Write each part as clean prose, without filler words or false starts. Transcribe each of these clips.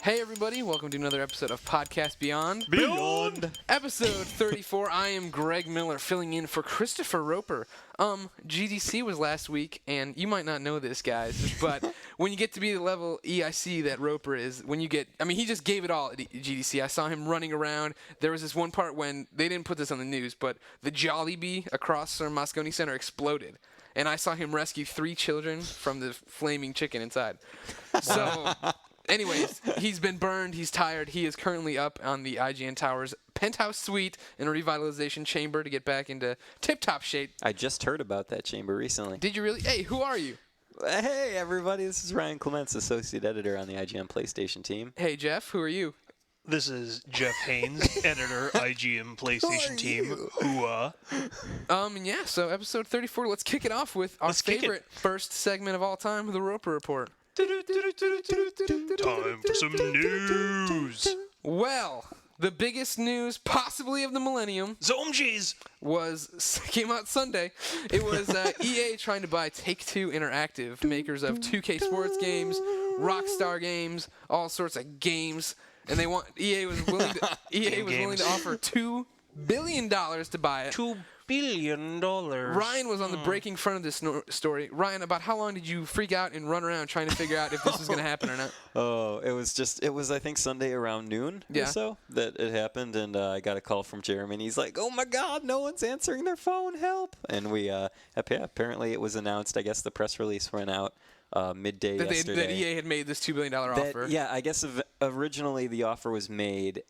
Hey everybody, welcome to another episode of Podcast Beyond. Episode 34. I am Greg Miller filling in for Christopher Roper. GDC was last week, and you might not know this, guys, but when you get to be the level EIC that Roper is, he just gave it all at GDC. I saw him running around. There was this one part when, they didn't put this on the news, but the Jollibee across from Moscone Center exploded. And I saw him rescue 3 children from the flaming chicken inside. So... Anyways, he's been burned. He's tired. He is currently up on the IGN Tower's penthouse suite in a revitalization chamber to get back into tip-top shape. I just heard about that chamber recently. Did you really? Hey, who are you? Hey, everybody. This is Ryan Clements, Associate Editor on the IGN PlayStation team. Hey, Jeff. Who are you? This is Jeff Haynes, Editor, IGN PlayStation team. Yeah, so episode 34. Let's kick it off with our favorite first segment of all time, the Roper Report. Time for some news. Well, the biggest news possibly of the millennium came out Sunday. It was EA trying to buy Take-Two Interactive, makers of 2K sports games, Rockstar games, all sorts of games, and EA was willing to offer $2 billion to buy it. $2 billion. Ryan was on the breaking front of this story. Ryan, about how long did you freak out and run around trying to figure out if this was going to happen or not? Oh, it was I think Sunday around noon or so that it happened, and I got a call from Jeremy, and he's like, "Oh my God, no one's answering their phone, help!" And we, apparently it was announced. I guess the press release went out midday yesterday. That EA had made this $2 billion offer. Yeah, I guess originally the offer was made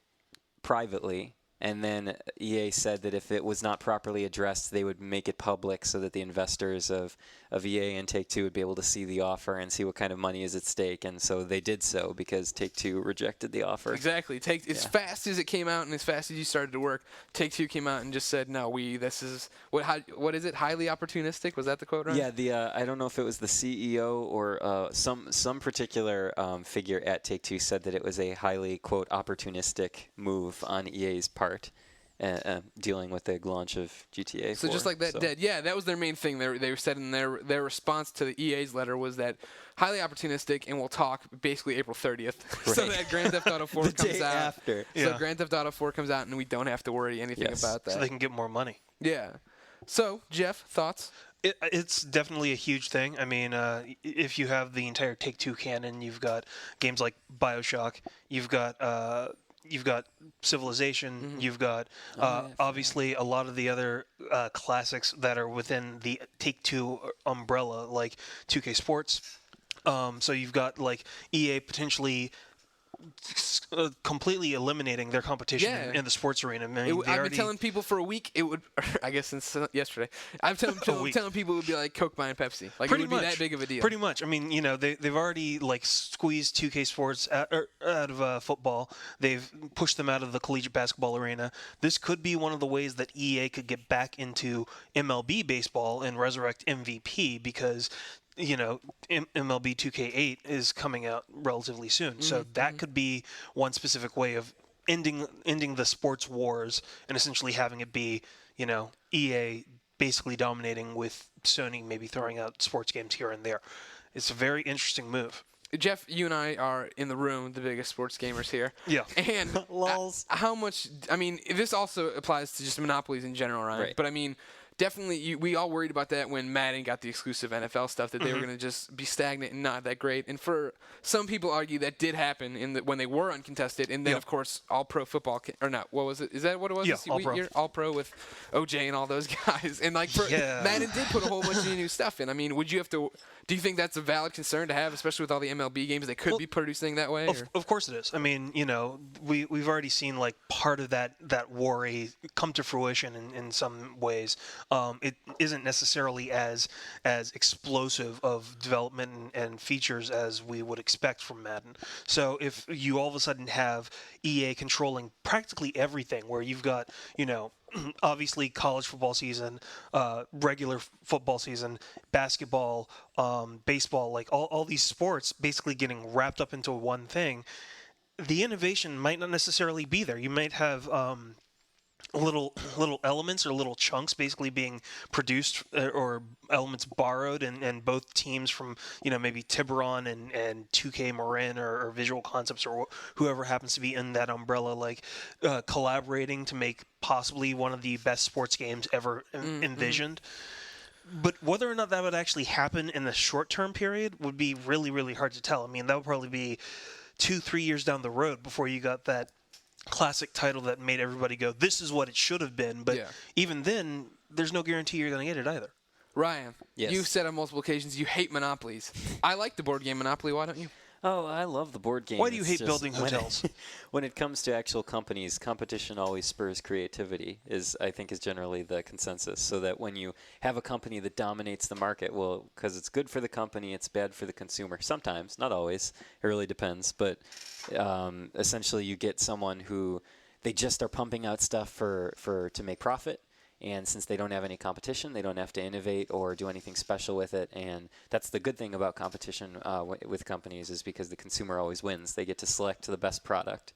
privately. And then EA said that if it was not properly addressed, they would make it public so that the investors of EA and Take-Two would be able to see the offer and see what kind of money is at stake. And so they did so because Take-Two rejected the offer. Exactly. As fast as it came out and as fast as you started to work, Take-Two came out and just said, "No, this is what is it? Highly opportunistic." Was that the quote, right? Yeah. I don't know if it was the CEO or some particular figure at Take-Two said that it was a highly, quote, opportunistic move on EA's part. Dealing with the launch of GTA 4. So just like that, that was their main thing. They said in their response to the EA's letter was that highly opportunistic, and we'll talk basically April 30th, right. So that Grand Theft Auto 4 comes out. After. So Grand Theft Auto 4 comes out, and we don't have to worry anything about that. So they can get more money. Yeah. So Jeff, thoughts? It's definitely a huge thing. I mean, if you have the entire Take-Two canon, you've got games like BioShock, you've got Civilization, you've got obviously a lot of the other classics that are within the Take-Two umbrella, like 2K Sports. So you've got like EA potentially completely eliminating their competition in the sports arena. I've been telling people for a week it would. I guess since yesterday, I've telling people it would be like Coke buying Pepsi. Like it would be that big of a deal. Pretty much. I mean, they've already like squeezed 2K Sports out of football. They've pushed them out of the collegiate basketball arena. This could be one of the ways that EA could get back into MLB baseball and resurrect MVP because. MLB 2K8 is coming out relatively soon. So that could be one specific way of ending the sports wars and essentially having it be, EA basically dominating with Sony maybe throwing out sports games here and there. It's a very interesting move. Jeff, you and I are in the room, the biggest sports gamers here. Yeah. And how much, this also applies to just monopolies in general, right? But definitely, we all worried about that when Madden got the exclusive NFL stuff, that they were going to just be stagnant and not that great. And for some people argue that did happen when they were uncontested. And then, of course, all-pro football, or not, what was it? Is that what it was? Yeah, all-pro. All-pro with OJ and all those guys. And, Madden did put a whole bunch of new stuff in. Do you think that's a valid concern to have, especially with all the MLB games they could be producing that way? Of course it is. We've already seen, part of that worry come to fruition in some ways. It isn't necessarily as explosive of development and features as we would expect from Madden. So if you all of a sudden have EA controlling practically everything, where you've got, obviously college football season, regular football season, basketball, baseball, all these sports basically getting wrapped up into one thing, the innovation might not necessarily be there. You might have little elements or little chunks basically being produced or elements borrowed, and both teams from maybe Tiburon and 2K Marin or Visual Concepts or whoever happens to be in that umbrella, like collaborating to make possibly one of the best sports games ever envisioned. But whether or not that would actually happen in the short-term period would be really, really hard to tell. I mean, that would probably be 2-3 years down the road before you got that classic title that made everybody go, this is what it should have been. But even then, there's no guarantee you're going to get it either. Ryan, Yes. you've said on multiple occasions you hate monopolies. I like the board game Monopoly. Why don't you? Oh, I love the board game. Why do you It's hate just building hotels? When it comes to actual companies, competition always spurs creativity, I think is generally the consensus. So that when you have a company that dominates the market, well, because it's good for the company, it's bad for the consumer. Sometimes, not always. It really depends. But essentially you get someone who they just are pumping out stuff to make profit. And since they don't have any competition, they don't have to innovate or do anything special with it. And that's the good thing about competition with companies, is because the consumer always wins. They get to select the best product.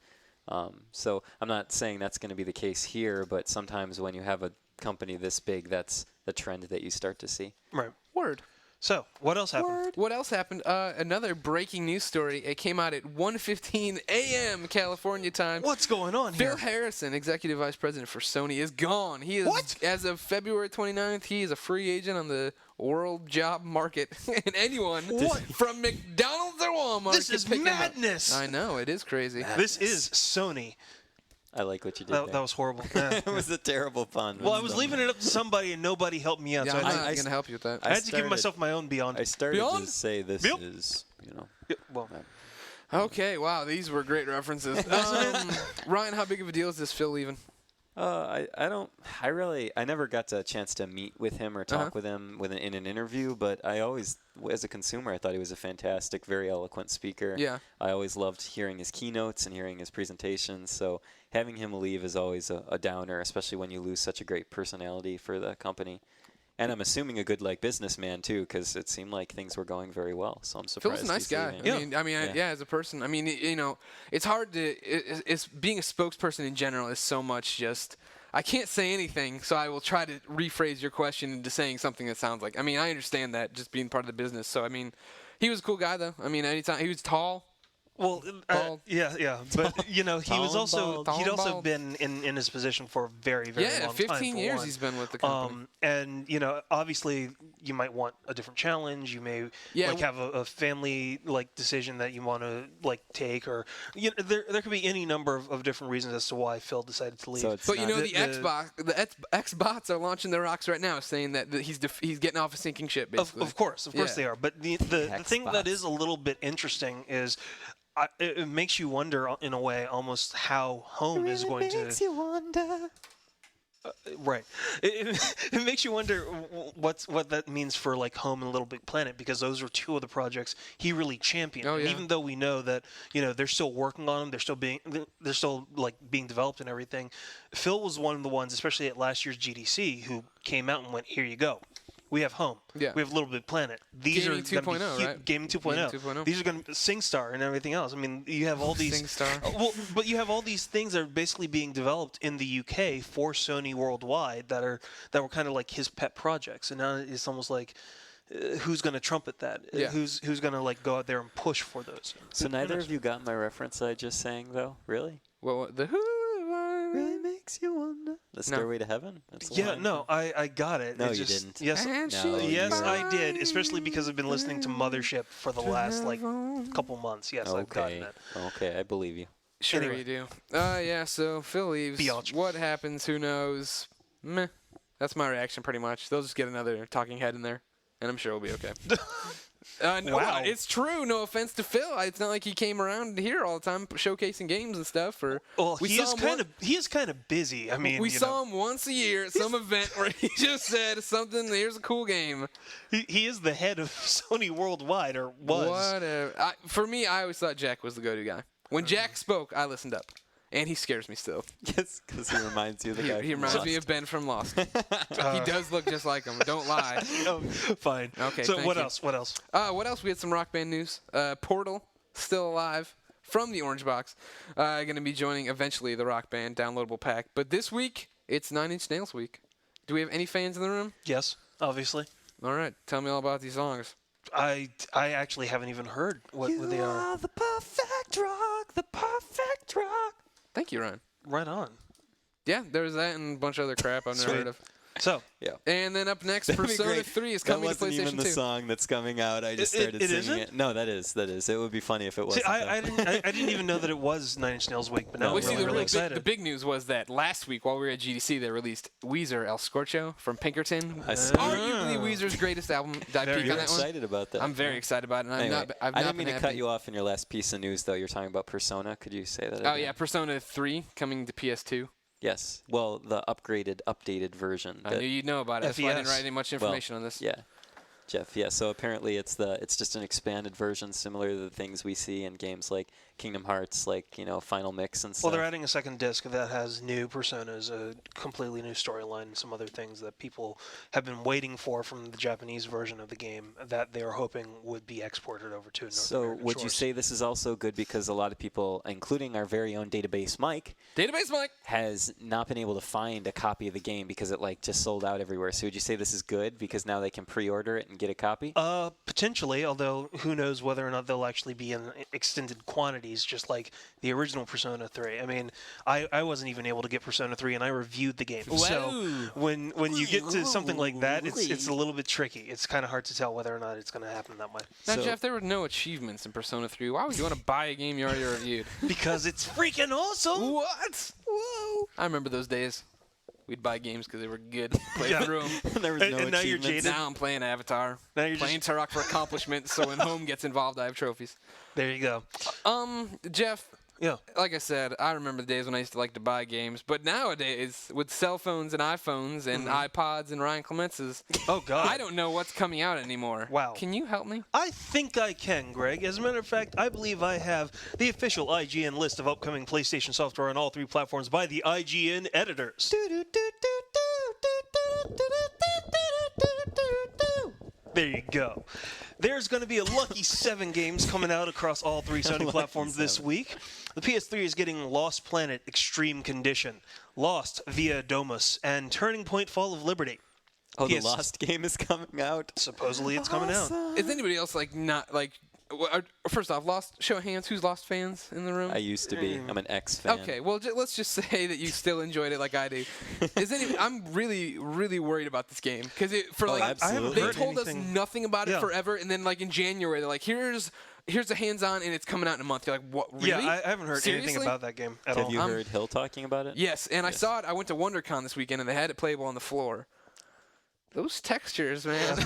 So I'm not saying that's going to be the case here, but sometimes when you have a company this big, that's the trend that you start to see. Right. Word. So, what else happened? What else happened? Another breaking news story. It came out at 1:15 a.m. California time. What's going on Phil here? Harrison, Executive Vice President for Sony, is gone. He is, What? As of February 29th, he is a free agent on the world job market. And anyone from McDonald's or Walmart This can is pick him up. madness. I know, it is crazy. This is Sony. I like what you did That there. was horrible. Yeah. It was a terrible pun. Well, I was leaving it up to somebody, and nobody helped me out. Yeah, So I'm I, not had- going to help you with that. I had to give myself my own Beyond. I started Beyond? to say this Yep. is, Yeah, well, Okay, wow, these were great references. Ryan, how big of a deal is this Phil leaving? I never got a chance to meet with him or talk with him in an interview, but I always, as a consumer, I thought he was a fantastic, very eloquent speaker. Yeah. I always loved hearing his keynotes and hearing his presentations, so having him leave is always a downer, especially when you lose such a great personality for the company. And I'm assuming a good businessman too, because it seemed like things were going very well. So I'm surprised. Phil's a nice he's guy. leaving. As a person, I mean, it's hard to. It's being a spokesperson in general is so much just. I can't say anything, so I will try to rephrase your question into saying something that sounds like. I mean, I understand that just being part of the business. So I mean, he was a cool guy though. I mean, anytime he was tall. well, Bald. yeah, but he was also Tall he'd and also bald. been in his position for a very, very long time. 15 for years one. he's been with the company. And obviously you might want a different challenge. You may have a family decision that you want to take, or there could be any number of different reasons as to why Phil decided to leave. So it's But not- the Xbots are launching their rocks right now, saying that he's getting off a sinking ship. Basically, Of course Yeah. they are. But the thing that is a little bit interesting is it makes you wonder, in a way, almost how home is going to. Makes you wonder. Right. It makes you wonder what that means for home and Little Big Planet, because those are two of the projects he really championed. Oh, And yeah. even though we know that they're still working on them, they're still being developed and everything. Phil was one of the ones, especially at last year's GDC, who came out and went, "Here you go. We have home. Yeah. We have Little Big Planet. These Gaming are gonna be 2.0, right? Gaming 2.0. Gaming 2.0. These are going to SingStar and everything else. I mean, you have all these SingStar. but you have all these things that are basically being developed in the UK for Sony worldwide that were kind of like his pet projects, and now it's almost like who's going to trumpet that? Yeah. Who's going to go out there and push for those? So neither of you got my reference I just sang, though? Really? Well, the who? Really makes you wonder. The Stairway to Heaven? That's the Yeah, line. no, I got it. No, It you just- didn't. Yes, And No, she yes, you- I did, especially because I've been listening to Mothership for the last couple months. Yes, I've gotten Okay. that. Okay, I believe you. Sure Anyway. you do. Yeah, so Phil leaves. Biatch. What happens? Who knows? Meh. That's my reaction pretty much. They'll just get another talking head in there, and I'm sure we'll be okay. No, Wow. it's true. No offense to Phil. It's not like he came around here all the time showcasing games and stuff. Or Well, we he saw is him kind of busy. I mean, we saw him once a year at some event where he just said something. Here's a cool game. he is the head of Sony worldwide, or was. Whatever. For me, I always thought Jack was the go-to guy. When Jack spoke, I listened up, and he scares me still. Yes, because he reminds you of the guy. He reminds me of Ben from Lost. He does look just like him. Don't lie. Oh, fine. Okay, So thank what you. else? What else? What else? We had some Rock Band news. Portal, still alive from the Orange Box. Going to be joining eventually the Rock Band downloadable pack. But this week, It's 9 Inch Nails week. Do we have any fans in the room? Yes, obviously. All right, tell me all about these songs. I actually haven't even heard what they are. You are the perfect drug, the perfect drug. Thank you, Ryan. Right on. Yeah, there's that and a bunch of other crap I've never Sweet. heard of. So, Yeah. And then up next, That'd be Persona great. 3 is That coming to wasn't PlayStation even the 2. song that's coming out. I just started it singing isn't? it. No, that is. It would be funny if it see, wasn't. I didn't even know that it was 9 Inch Nails week, but now No, Well, I'm see, really, the, really big, excited. the big news was that last week, while we were at GDC, they released Weezer El Scorcho from Pinkerton. I see. Arguably Weezer's greatest album. Did I Very peek You're on that one? excited about that. I'm very excited about it. And Anyway, I've I not didn't mean been to cut happy. you off in your last piece of news, though. You're talking about Persona. Could you say that Oh, again? yeah, Persona 3 coming to PS2. Yes. Well, the updated version. I knew you'd know about it. That's why I didn't FES. write any much information on this. Yeah. Jeff, yeah. So apparently it's just an expanded version similar to the things we see in games like Kingdom Hearts, like, Final Mix and stuff. Well, they're adding a second disc that has new personas, a completely new storyline, and some other things that people have been waiting for from the Japanese version of the game that they are hoping would be exported over to North So American would you shores. say this is also good because a lot of people, including our very own Database Mike, Database Mike. has not been able to find a copy of the game because it just sold out everywhere. So would you say this is good because now they can pre-order it and get a copy? Potentially, although who knows whether or not they'll actually be in extended quantities, just like the original Persona 3. I mean, I wasn't even able to get Persona 3, and I reviewed the game. So when you get to something like that, it's a little bit tricky. It's kind of hard to tell whether or not it's going to happen that way. Now, So- Jeff, there were no achievements in Persona 3. Why would you want to buy a game you already reviewed? Because it's freaking awesome! What? Whoa! I remember those days. We'd buy games because they were good. Play Yeah. through 'em. There was no and now you're achievements. jaded. Now I'm playing Avatar. Now you're Playing Turok for accomplishment, so when home gets involved, I have trophies. There you go. Jeff, Yeah. like I said, I remember the days when I used to like to buy games, but nowadays, with cell phones and iPhones and iPods and Ryan Clemence's, Oh, God. I don't know what's coming out anymore. Wow. Can you help me? I think I can, Greg. As a matter of fact, I believe I have the official IGN list of upcoming PlayStation software on all 3 platforms by the IGN editors. There you go. There's going to be a lucky 7 games coming out across all 3 Sony platforms this week. The PS3 is getting Lost Planet Extreme Condition, Lost Via Domus, and Turning Point Fall of Liberty. Oh, the PS Lost game is coming out. Supposedly it's coming out. Is anybody else not like? First off, Lost. Show of hands. Who's Lost fans in the room? I used to be. I'm an ex-fan. Okay, well, let's just say that you still enjoyed it like I do. I'm really, really worried about this game because absolutely. they heard told us anything. nothing about it Yeah. forever, and then like in January they're like, here's a hands-on and it's coming out in a month. You're like, what? Really? Yeah, I haven't heard anything Seriously? about that game at Have all. you heard Hill talking about it? Yes, and I saw it. I went to WonderCon this weekend and they had it playable on the floor. Those textures, man.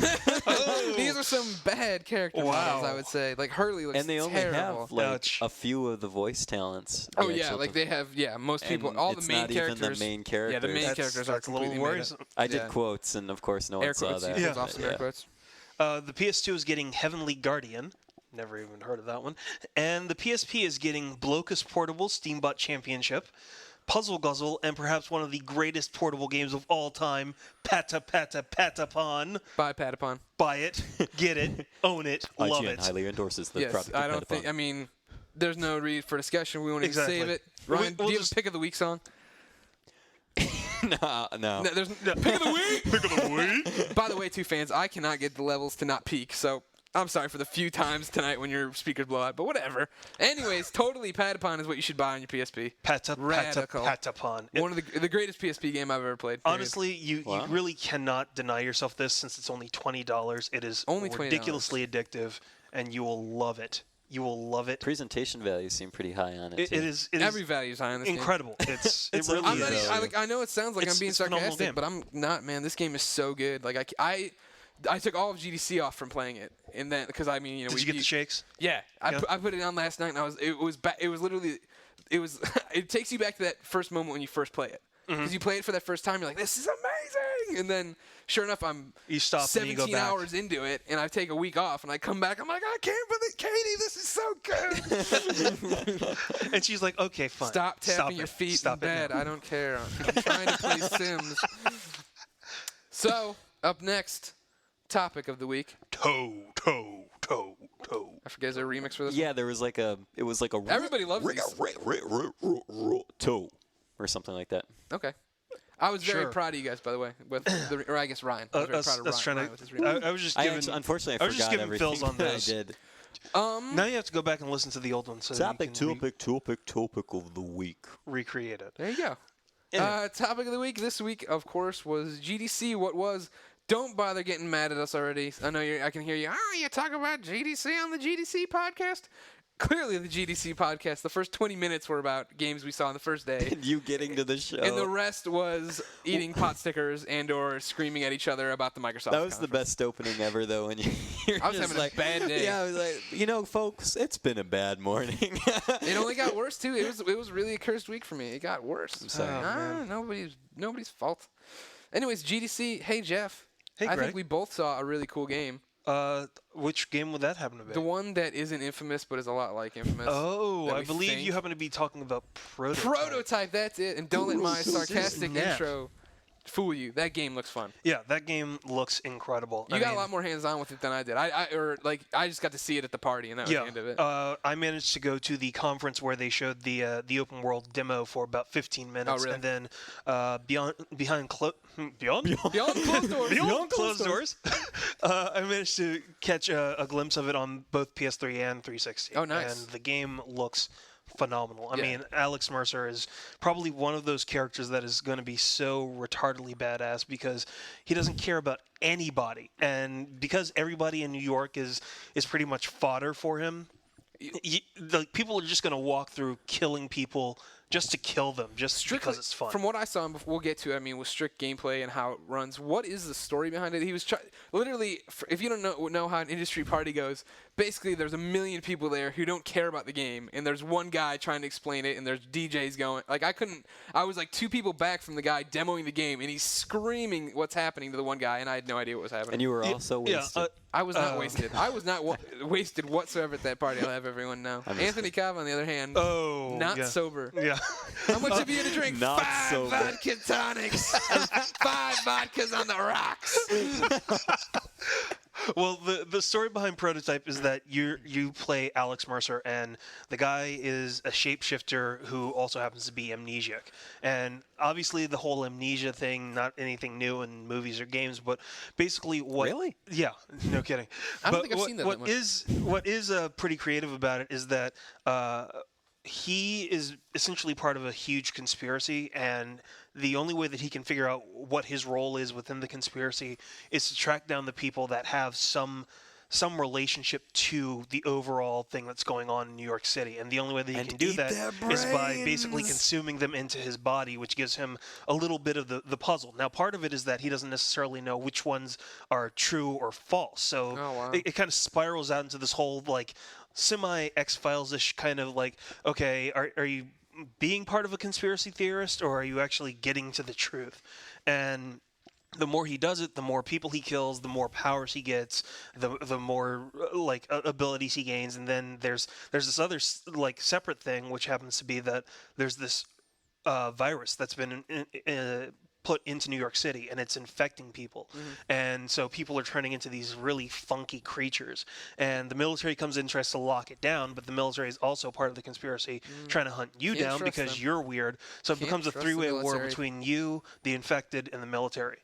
These are some bad character models, I would say. Like Hurley looks And they only terrible. have like Ouch. a few of the voice talents. Oh the yeah, actual like they have most people, and all the it's main not characters. even the main characters. Yeah, the main That's- characters are that's a little completely made up. worrisome. I did Yeah. quotes, and of course no Air one saw quotes, that. yeah. Yeah. Off some air quotes. The PS2 is getting Heavenly Guardian. Never even heard of that one. And the PSP is getting Blocus Portable Steambot Championship, Puzzle Guzzle, and perhaps one of the greatest portable games of all time, Patapon. Bye, Patapon. Buy it, get it, own it, love IGN it. highly endorses the Yes, product. I of don't think. Patapon. I mean, there's no read for discussion. We won't even Exactly. save it. We'll- Ryan, we'll do you have just- a pick of the week song? no. No, there's no, pick of the week. Pick of the week. By the way, two fans, I cannot get the levels to not peak, so I'm sorry for the few times tonight when your speakers blow out, but whatever. Anyways, totally Patapon is what you should buy on your PSP. Radical. Patapon. One of the greatest PSP game I've ever played. period. Honestly, you Wow. really cannot deny yourself this since it's only $20. It is Only $20. ridiculously addictive, and you will love it. You will love it. Presentation values seem pretty high on it. It too. is Every value is high on this game. incredible. It's it It's really I'm not, is. I know it sounds like I'm being It's a phenomenal sarcastic, game. but I'm not, man. This game is so good. Like I took all of GDC off from playing it, and then because I mean, Did you get the shakes? Yeah, Yeah. I put it on last night, and it was literally, it takes you back to that first moment when you first play it, because you play it for that first time, you're like, this is amazing, and then sure enough, I'm You stop and you 17 go back. hours into it, and I take a week off, and I come back, I'm like, I can't believe, Katie, this is so good. And she's like, okay, fine. Stop tapping it. your feet Stop in it bed. now. I don't care. I'm trying to play Sims. So, up next, topic of the week. Toe. I forget, is there a remix for this? Yeah, there was like a. It was like a. Everybody loves these. toe or something like that. Okay. I was very Sure. proud of you guys, by the way. Or I guess Ryan. I was very proud of Ryan with his remake. I was just I giving. actually, unfortunately, I I was just forgot giving everything Phil's on that I this. did. Now you have to go back and listen to the old one. So Topic topic of the week. recreate it. There you go. Anyway. Topic of the week this week, of course, was GDC. What was? Don't bother getting mad at us already. I know I can hear you. You talk about GDC on the GDC podcast? Clearly, the GDC podcast, the first 20 minutes were about games we saw on the first day. And you getting to the show. And the rest was eating pot stickers and or screaming at each other about the Microsoft That was the conference. best opening ever, though. When you're I was just having a bad day. Yeah, I was like, folks, it's been a bad morning. It only got worse, too. It was really a cursed week for me. It got worse. I'm sorry. Nobody's fault. Anyways, GDC. Hey, Jeff. Hey, I Greg. think we both saw a really cool game. Which game would that happen to be? The one that isn't Infamous, but is a lot like Infamous. Oh, that I we believe think- you happen to be talking about Prototype. Prototype, that's it. And don't let my sarcastic Snap. intro fool you. That game looks fun. Yeah, that game looks incredible. You got a lot more hands-on with it than I did. I just got to see it at the party, and that was the end of it. I managed to go to the conference where they showed the open world demo for about 15 minutes, really? and then behind closed doors. Beyond closed doors, I managed to catch a glimpse of it on both PS3 and 360. Oh, nice. And the game looks phenomenal. I Yeah. mean, Alex Mercer is probably one of those characters that is going to be so retardedly badass because he doesn't care about anybody, and because everybody in New York is pretty much fodder for him. The people are just going to walk through killing people just to kill them, just because it's fun. From what I saw, and we'll get to it, I mean, with strict gameplay and how it runs, what is the story behind it? He was literally, if you don't know how an industry party goes, basically there's a million people there who don't care about the game, and there's one guy trying to explain it, and there's DJs going. Like, I was like 2 people back from the guy demoing the game, and he's screaming what's happening to the one guy, and I had no idea what was happening. And you were also wasted. I was not wasted. I was not wasted whatsoever at that party. I'll have everyone know. Anthony Cobb, on the other hand, not yeah. sober. Yeah. How much have you had to drink? Not 5 sober. vodka tonics. 5 vodkas on the rocks. Well, the story behind Prototype is that you play Alex Mercer, and the guy is a shapeshifter who also happens to be amnesiac. And obviously, the whole amnesia thing, not anything new in movies or games, but basically what... Really? Yeah, no kidding. I don't But think I've seen that what much. what is pretty creative about it is that he is essentially part of a huge conspiracy, and the only way that he can figure out what his role is within the conspiracy is to track down the people that have some relationship to the overall thing that's going on in New York City. And the only way that he And can do eat that their is by basically brains. consuming them into his body, which gives him a little bit of the puzzle. Now, part of it is that he doesn't necessarily know which ones are true or false. So Oh, wow. it kind of spirals out into this whole, like, semi-X-Files-ish kind of like, okay, are you being part of a conspiracy theorist, or are you actually getting to the truth? And the more he does it, the more people he kills, the more powers he gets, the more like abilities he gains. And then there's this other like separate thing, which happens to be that there's this virus that's been put into New York City, and it's infecting people. And so people are turning into these really funky creatures. And the military comes in, tries to lock it down, but the military is also part of the conspiracy, trying to hunt you Can't down trust because them. you're weird. So it Can't becomes a trust the 3-way war military. between you, the infected, and the military.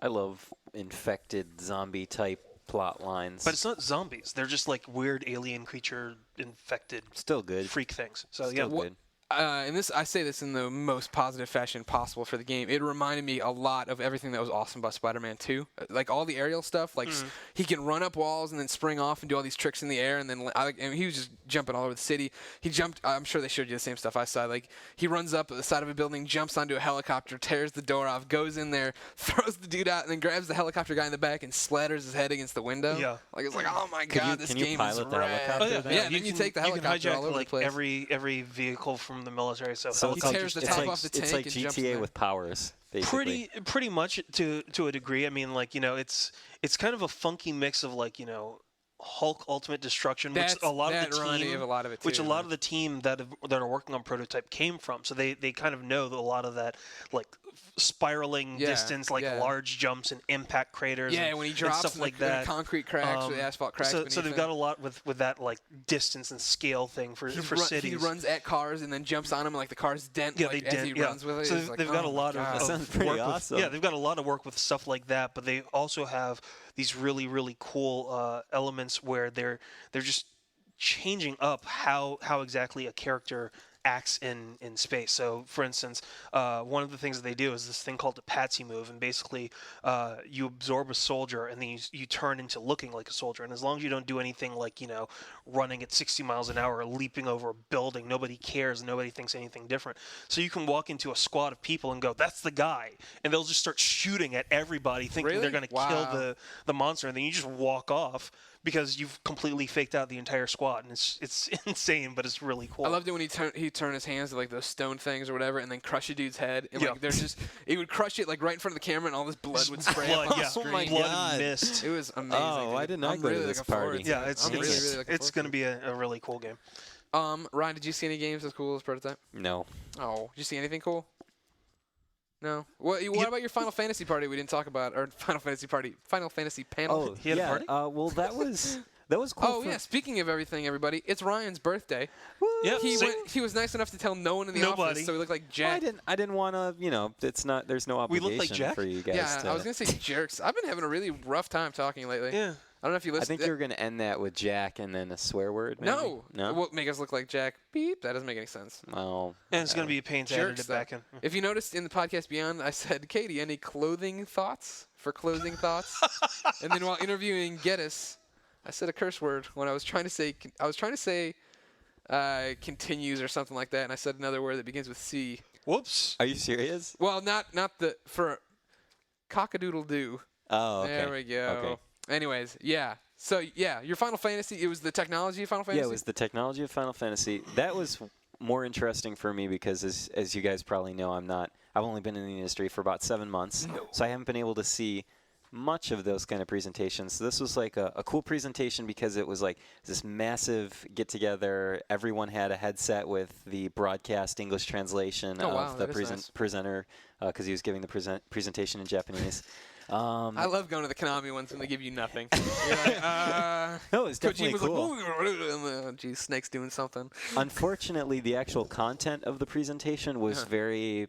I love infected zombie type plot lines. But it's not zombies. They're just like weird alien creature infected still good. freak things. So Still yeah. good. And this, I say this in the most positive fashion possible for the game. It reminded me a lot of everything that was awesome about Spider-Man 2. Like all the aerial stuff, like he can run up walls and then spring off and do all these tricks in the air, and then and he was just jumping all over the city. He jumped. I'm sure they showed you the same stuff I saw. Like he runs up the side of a building, jumps onto a helicopter, tears the door off, goes in there, throws the dude out, and then grabs the helicopter guy in the back and slatters his head against the window. Yeah. Like it's like, oh my god, this can you game pilot is the rad. helicopter Oh, yeah, then? Yeah, and then you take the helicopter you can hijack all over like the place. every vehicle from the military. So So He it's like, tears the it's top like, off the it's tank like and jumps in GTA there. with powers, basically. pretty much to a degree. I mean, like, you know, it's kind of a funky mix of, like, you know, Hulk Ultimate Destruction, That which a lot of the reminded me team, of a lot of it which too, a lot right? of the team that are working on Prototype came from. So they kind of know that a lot of that like spiraling Yeah, distance, like yeah. large jumps and impact craters. Yeah, and, when he and drops stuff and like when that. the concrete cracks or the asphalt cracks So beneath they've him. got a lot with that like distance and scale thing for cities. He runs at cars and then jumps on them, and like the cars dent Yeah, like, they as dent. he runs with it. So It's like, they've got oh a my lot God. That sounds of pretty work awesome. with, they've got a lot of work with stuff like that, but they also have these really really cool elements where they're just changing up how exactly a character acts in space. So, for instance, one of the things that they do is this thing called the Patsy move, and basically you absorb a soldier and then you turn into looking like a soldier. And as long as you don't do anything like, running at 60 miles an hour or leaping over a building, nobody cares, nobody thinks anything different. So you can walk into a squad of people and go, that's the guy. And they'll just start shooting at everybody thinking Really? they're going to Wow. kill the monster, and then you just walk off because you've completely faked out the entire squad, and it's insane, but it's really cool. I loved it when he turned his hands to like those stone things or whatever, and then crush a dude's head, and Yeah. like he would crush it like right in front of the camera, and all this blood would spray blood, up on yeah. the screen. Oh my blood God. and mist. It was amazing. Oh, I dude. did not I'm go to really this looking forward party. to Yeah, it. I'm really looking it's forward going to to be a really cool game. it. Ryan, did you see any games as cool as Prototype? No. Oh, did you see anything cool? No. What about your Final Fantasy party we didn't talk about, or Final Fantasy panel? Oh, He had a yeah. party? Well, that was cool. Oh yeah. Speaking of everything, everybody, it's Ryan's birthday. Yeah, He was nice enough to tell no one in the Nobody. office, so he looked like Well, Jack. I didn't want to. It's not. There's no We obligation look like Jack? for you guys. Yeah, to, I was gonna say jerks. I've been having a really rough time talking lately. Yeah. I don't know if you I listened. think you were gonna end that with Jack and then a swear word. Maybe? No. No. It won't make us look like Jack. Beep. That doesn't make any sense. Well. And it's going to be a pain to edit Jerks. it back in. If you noticed in the podcast Beyond, I said, Katie, any clothing thoughts for closing thoughts? And then while interviewing Geddes, I said a curse word when I was trying to say continues or something like that, and I said another word that begins with C. Whoops. Are you serious? Well, not the for cock-a-doodle-doo. Oh, okay. There we go. Okay. Anyways, yeah. So yeah, your Final Fantasy. It was the technology of Final Fantasy. Yeah, it was the technology of Final Fantasy. That was more interesting for me because, as you guys probably know, I've only been in the industry for about 7 months, so I haven't been able to see much of those kind of presentations. So this was like a cool presentation because it was like this massive get-together. Everyone had a headset with the broadcast English translation of the presenter because he was giving the presentation in Japanese. I love going to the Konami ones when they give you nothing. You're like, No, it's definitely Kojima's cool. like, geez, Snake's doing something. Unfortunately, the actual content of the presentation was very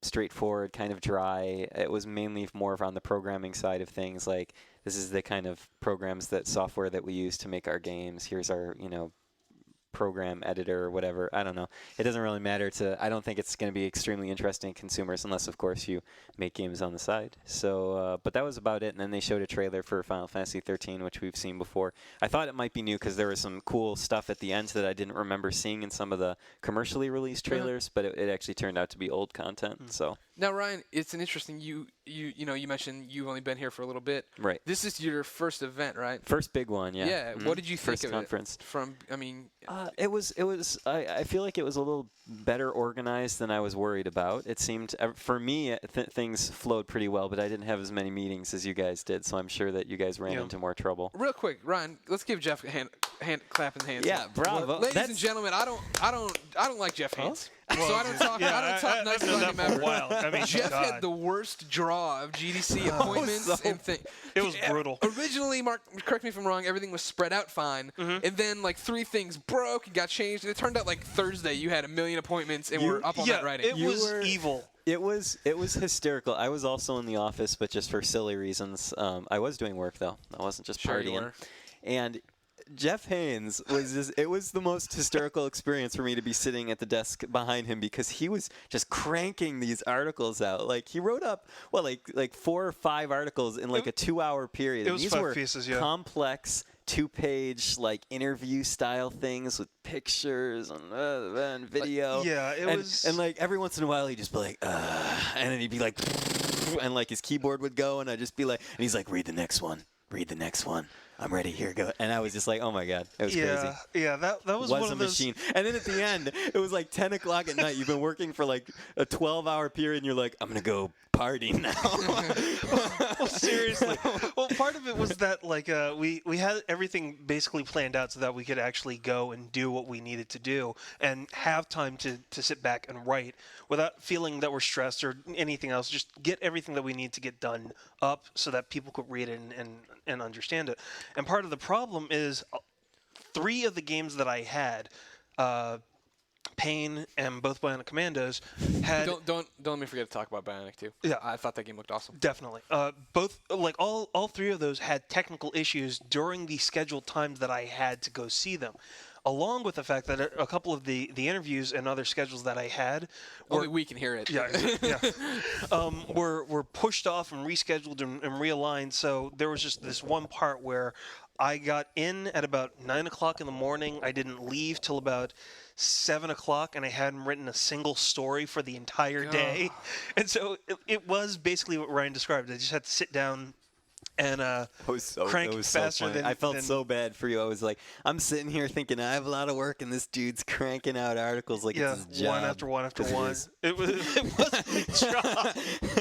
straightforward, kind of dry. It was mainly more on the programming side of things. Like, this is the kind of software that we use to make our games. Here's our, program editor or whatever. I don't know. It doesn't really matter I don't think it's going to be extremely interesting to consumers unless, of course, you make games on the side. So, but that was about it. And then they showed a trailer for Final Fantasy 13, which we've seen before. I thought it might be new because there was some cool stuff at the end that I didn't remember seeing in some of the commercially released trailers, but it actually turned out to be old content. So Now, Ryan, it's an interesting. You mentioned you've only been here for a little bit. right. This is your first event, right? First big one, yeah. Yeah. Mhm. What did you think First of conference. it? From, I mean, It was. I feel like it was a little better organized than I was worried about. It seemed, for me, things flowed pretty well, but I didn't have as many meetings as you guys did, so I'm sure that you guys ran into more trouble. real quick, Ryan, let's give Jeff a hand clapping hands. Yeah, bravo. Ladies and gentlemen, I don't like Jeff Haynes. So I don't talk nice about him for a ever. while. I mean, Jeff God. had the worst draw of GDC appointments and things. It was brutal. Originally, Mark, correct me if I'm wrong, everything was spread out fine, and then like 3 things broke and got changed. And it turned out like Thursday you had 1 million appointments and were up on that writing. It was evil. It was hysterical. I was also in the office, but just for silly reasons. I was doing work though. I wasn't just Sure you partying. were. And Jeff Haynes it was the most hysterical experience for me to be sitting at the desk behind him because he was just cranking these articles out. Like he wrote up like 4 or 5 articles in like a 2-hour period. It was these 5 were pieces, yeah. complex 2-page like interview style things with pictures and video. Yeah, it was. And like every once in a while he'd just be like, and then he'd be like, and like his keyboard would go, and I'd just be like, and he's like, read the next one. I'm ready. Here, go. And I was just like, oh my god, it was crazy. Yeah, that was one Was a of those. machine. And then at the end, it was like 10 o'clock at night. You've been working for like a 12-hour period, and you're like, I'm gonna go party now. Well, seriously. Well, part of it was that like we had everything basically planned out so that we could actually go and do what we needed to do and have time to sit back and write without feeling that we're stressed or anything else. Just get everything that we need to get done up so that people could read it and understand it. And part of the problem is 3 of the games that I had, Pain and both Bionic Commandos, had Don't let me forget to talk about Bionic too. Yeah. I thought that game looked awesome. Definitely. Both, like all 3 of those had technical issues during the scheduled times that I had to go see them. Along with the fact that a couple of the interviews and other schedules that I had Only we can hear it. were pushed off and rescheduled and realigned. So there was just this one part where I got in at about 9 o'clock in the morning. I didn't leave till about 7 o'clock, and I hadn't written a single story for the entire day. And so it was basically what Ryan described. I just had to sit down and crank faster than I felt so bad for you. I was like, I'm sitting here thinking I have a lot of work, and this dude's cranking out articles like it's his job. One after one after one. It was my job.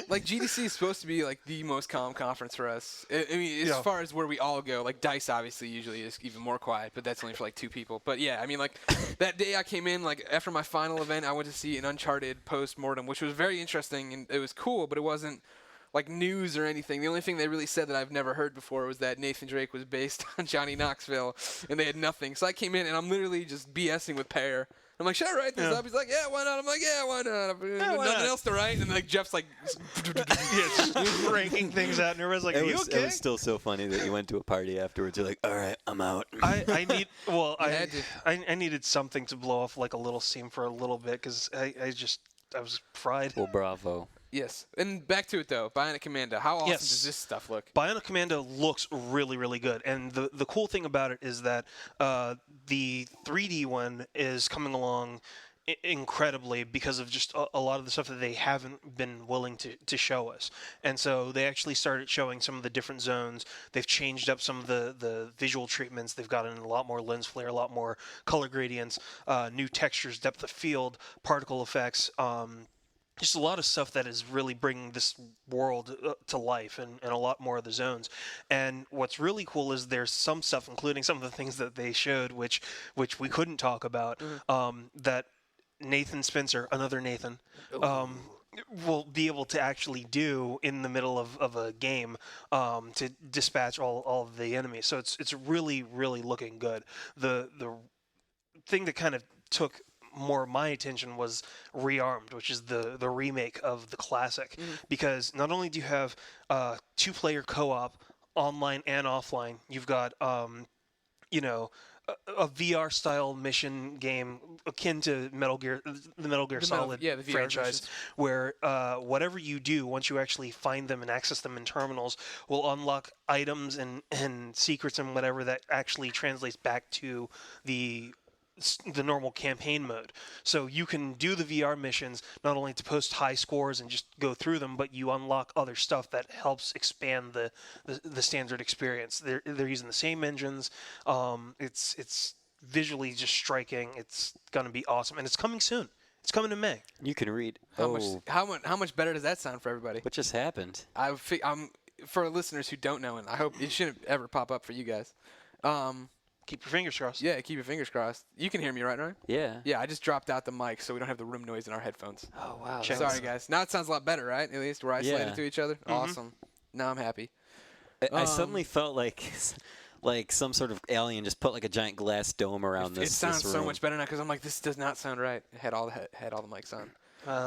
Like GDC is supposed to be like the most calm conference for us. I mean, as far as where we all go, like DICE obviously usually is even more quiet, but that's only for like 2 people. But yeah, I mean, like that day I came in, like after my final event, I went to see an Uncharted post-mortem, which was very interesting and it was cool, but it wasn't like news or anything. The only thing they really said that I've never heard before was that Nathan Drake was based on Johnny Knoxville, and they had nothing. So I came in and I'm literally just BSing with Pear. I'm like, should I write this up? He's like, yeah, why not? I'm like, yeah, why not? Nothing else to write. And like Jeff's like, ranking things out, and everyone's like, are you okay? It was still so funny that you went to a party afterwards. You're like, all right, I'm out. I needed something to blow off like a little steam for a little bit because I was fried. Well, bravo. Yes. And back to it, though. Bionic Commando. How awesome does this stuff look? Bionic Commando looks really, really good. And the cool thing about it is that the 3D one is coming along incredibly because of just a lot of the stuff that they haven't been willing to show us. And so they actually started showing some of the different zones. They've changed up some of the visual treatments. They've gotten a lot more lens flare, a lot more color gradients, new textures, depth of field, particle effects, just a lot of stuff that is really bringing this world to life and a lot more of the zones. And what's really cool is there's some stuff, including some of the things that they showed, which we couldn't talk about, that Nathan Spencer, another Nathan, will be able to actually do in the middle of a game to dispatch all of the enemies. So it's really, really looking good. The thing that kind of took more of my attention was Rearmed, which is the remake of the classic, because not only do you have 2-player co-op online and offline, you've got a VR style mission game akin to the Metal Gear Solid the franchise, where whatever you do, once you actually find them and access them in terminals, will unlock items and secrets and whatever that actually translates back to the normal campaign mode. So you can do the VR missions not only to post high scores and just go through them, but you unlock other stuff that helps expand the standard experience. They're using the same engines. It's visually just striking. It's gonna be awesome, and it's coming soon. It's coming in May. You can read. How much better does that sound for everybody? What just happened? For listeners who don't know, and I hope it shouldn't ever pop up for you guys. Keep your fingers crossed. Yeah, keep your fingers crossed. You can hear me, right, Ryan? Yeah. Yeah, I just dropped out the mic so we don't have the room noise in our headphones. Oh, wow. Sorry, guys. Now it sounds a lot better, right? At least we're isolated to each other. Awesome. Now I'm happy. I suddenly felt like some sort of alien just put like a giant glass dome around this. It sounds this so room. much better now because I'm like, this does not sound right. It had all the mics on.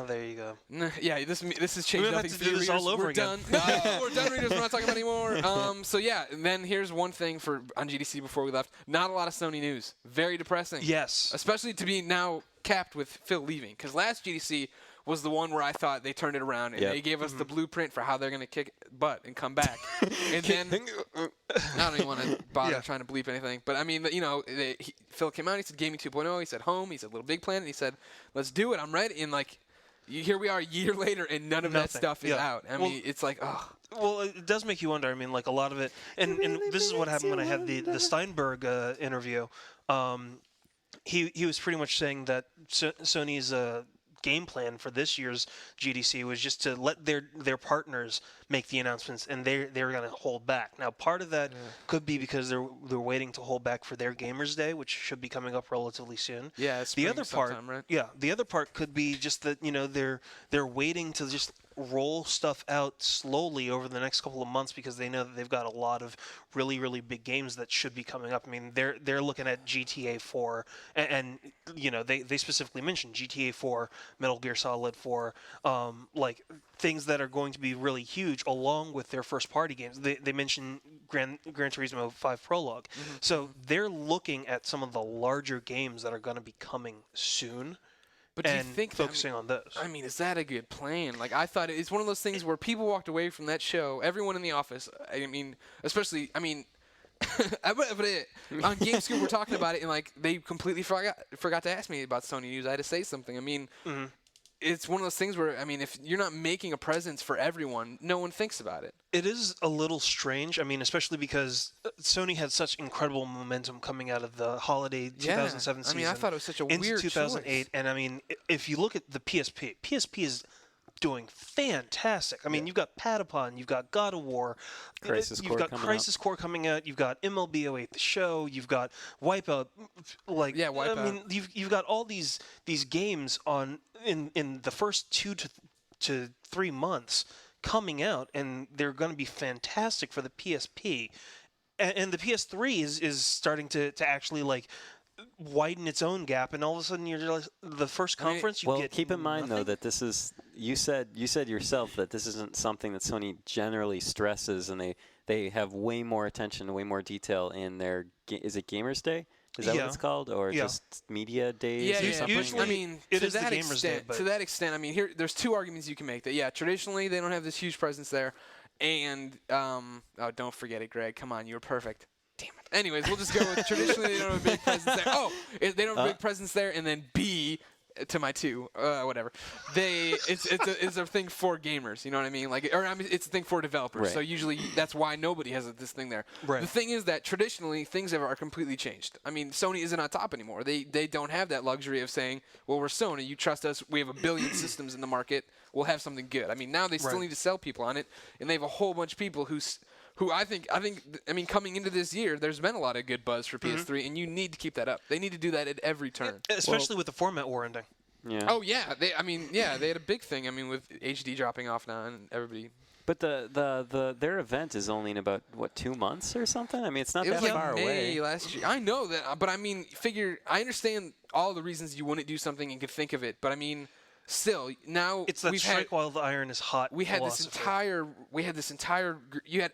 There you go. Yeah, this has changed nothing have for to do you this readers. all over We're again. done. No, we're done, readers. We're not talking about anymore. So yeah, and then here's one thing on GDC before we left. Not a lot of Sony news. Very depressing. Yes. Especially to be now capped with Phil leaving, because last GDC was the one where I thought they turned it around and they gave us the blueprint for how they're going to kick butt and come back. And then I don't even want to bother trying to bleep anything. But I mean, Phil came out. He said Gaming 2.0. He said home. He said Little Big Planet. He said let's do it. I'm ready. And like here we are a year later, and none of that stuff is out. I mean, it's like, oh. Well, it does make you wonder. I mean, like a lot of it, and this is what happened when I had the Steinberg interview. He was pretty much saying that Sony's game plan for this year's GDC was just to let their partners make the announcements, and they were going to hold back. Now, part of that could be because they're waiting to hold back for their Gamers Day, which should be coming up relatively soon. Yeah, it's the other part, sometime, right? yeah, the other part could be just that they're waiting to just roll stuff out slowly over the next couple of months because they know that they've got a lot of really, really big games that should be coming up. I mean, they're looking at GTA 4, and they specifically mentioned GTA 4, Metal Gear Solid 4, like things that are going to be really huge, along with their first-party games. They mentioned Gran Turismo 5 Prologue. Mm-hmm. So they're looking at some of the larger games that are going to be coming soon. But do you and think focusing on those. I mean, is that a good plan? Like, I thought it's one of those things where people walked away from that show. Everyone in the office. I mean, especially. I mean, on Game Scoop we're talking about it, and like they completely forgot to ask me about Sony News. I had to say something. I mean, it's one of those things where I mean, if you're not making a presence for everyone, no one thinks about it. It is a little strange. I mean, especially because Sony had such incredible momentum coming out of the holiday 2007 season. I mean, I thought it was such a into weird 2008, choice. And I mean, if you look at the PSP is doing fantastic. I mean, you've got Patapon, you've got God of War, you've got Crisis Core coming out, you've got MLB 08 the show, you've got Wipeout. Wipeout. I mean, you've got all these games in the first 2 to 3 months coming out, and they're going to be fantastic for the PSP. And the PS3 is starting to actually like widen its own gap, and all of a sudden you're just the first conference you get. Keep in mind nothing? though that this is you said yourself that this isn't something that Sony generally stresses, and they have way more attention, way more detail in their is it Gamers Day? Is that what it's called, or just media days or something? Usually, I mean, it to is the that Gamers Day, extent. To that extent, I mean, there's two arguments you can make. That traditionally they don't have this huge presence there, and don't forget it, Greg. Come on, you were perfect. Damn it. Anyways, we'll just go with traditionally they don't have a big presence there. They don't have a big presence there, and then B. To my two, whatever. It's a thing for gamers. You know what I mean? It's a thing for developers. Right. So usually that's why nobody has this thing there. Right. The thing is that traditionally things are completely changed. I mean, Sony isn't on top anymore. They don't have that luxury of saying, well, we're Sony. You trust us. We have 1 billion systems in the market. We'll have something good. I mean, now they still need to sell people on it, and they have a whole bunch of people who I think coming into this year, there's been a lot of good buzz for PS3, and you need to keep that up. They need to do that at every turn. Especially with the format war ending. Yeah. Oh yeah, they had a big thing. I mean, with HD dropping off now and everybody. But their event is only in about 2 months or something. I mean, it's not that far away. May last year. I know that, but I mean, I understand all the reasons you wouldn't do something and could think of it, but I mean. Still, now it's that strike while the iron is hot. You had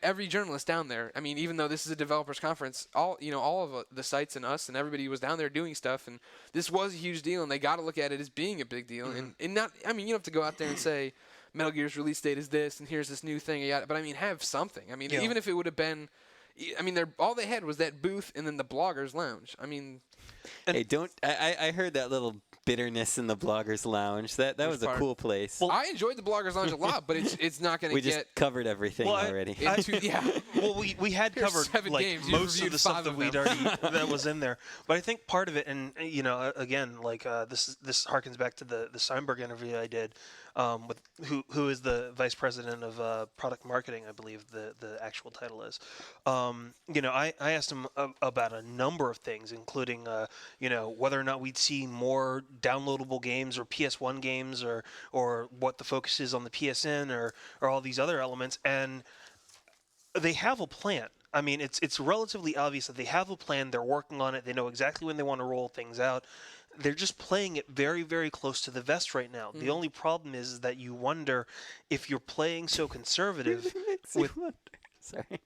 every journalist down there. I mean, even though this is a developers conference, all of the sites and us and everybody was down there doing stuff, and this was a huge deal, and they got to look at it as being a big deal, and not. I mean, you don't have to go out there and say Metal Gear's release date is this, and here's this new thing. But I mean, have something. I mean, even if it would have been. I mean, all they had was that booth and then the bloggers lounge. I mean, hey, I heard that little bitterness in the bloggers lounge. That was a cool place. Well, I enjoyed the bloggers lounge a lot, but it's not going to get. We just covered everything already. Well, we had covered like most of the stuff that we'd already that was in there. But I think part of it, and again, like this harkens back to the Steinberg interview I did with who is the vice president of product marketing, I believe the actual title is. I asked him about a number of things, including whether or not we'd see more downloadable games or PS1 games or what the focus is on the PSN or all these other elements, and they have a plan. I mean, it's relatively obvious that they have a plan. They're working on it. They know exactly when they want to roll things out. They're just playing it very, very close to the vest right now. The only problem is that you wonder if you're playing so conservative. Sorry.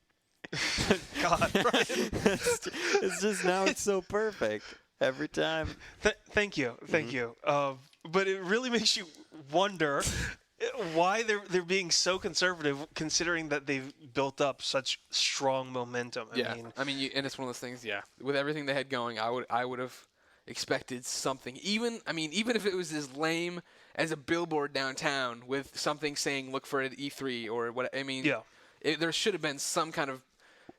God, Brian. It's just now it's so perfect every time. Thank you. But it really makes you wonder why they're being so conservative, considering that they've built up such strong momentum. I mean, and it's one of those things. Yeah, with everything they had going, I would have expected something. Even if it was as lame as a billboard downtown with something saying "Look for it at E3" or what. I mean, there should have been some kind of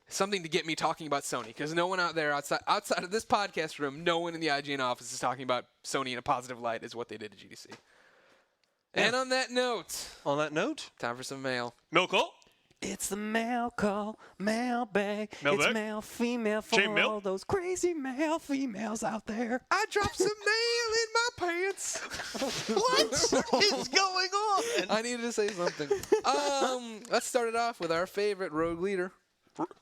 something to get me talking about Sony, because no one out there outside of this podcast room, no one in the IGN office is talking about Sony in a positive light is what they did at GDC. Yeah. And on that note, time for some mail. Mail call. It's the mail call, mailbag. Mailbag? It's male, female for Chain mail? all those crazy male females out there. I dropped some mail in my pants. What is going on? I needed to say something. Let's start it off with our favorite rogue leader.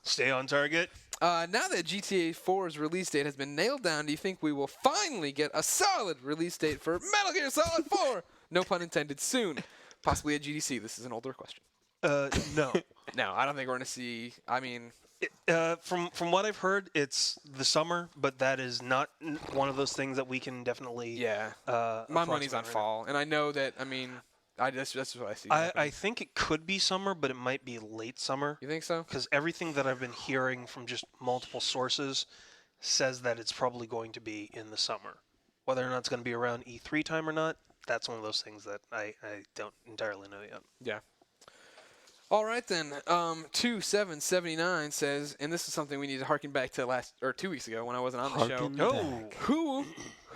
Stay on target. Now that GTA 4's release date has been nailed down, do you think we will finally get a solid release date for Metal Gear Solid 4? No pun intended, soon. Possibly at GDC. This is an older question. No. No, I don't think we're going to see. I mean, From what I've heard, it's the summer, but that is not one of those things that we can definitely. yeah. My money's on fall. And I know that, I mean, that's what I see. I think it could be summer, but it might be late summer. You think so? Because everything that I've been hearing from just multiple sources says that it's probably going to be in the summer. Whether or not it's going to be around E3 time or not, that's one of those things that I don't entirely know yet. Yeah. All right then. 2779 says, and this is something we need to harken back to 2 weeks ago when I wasn't on the show. Back.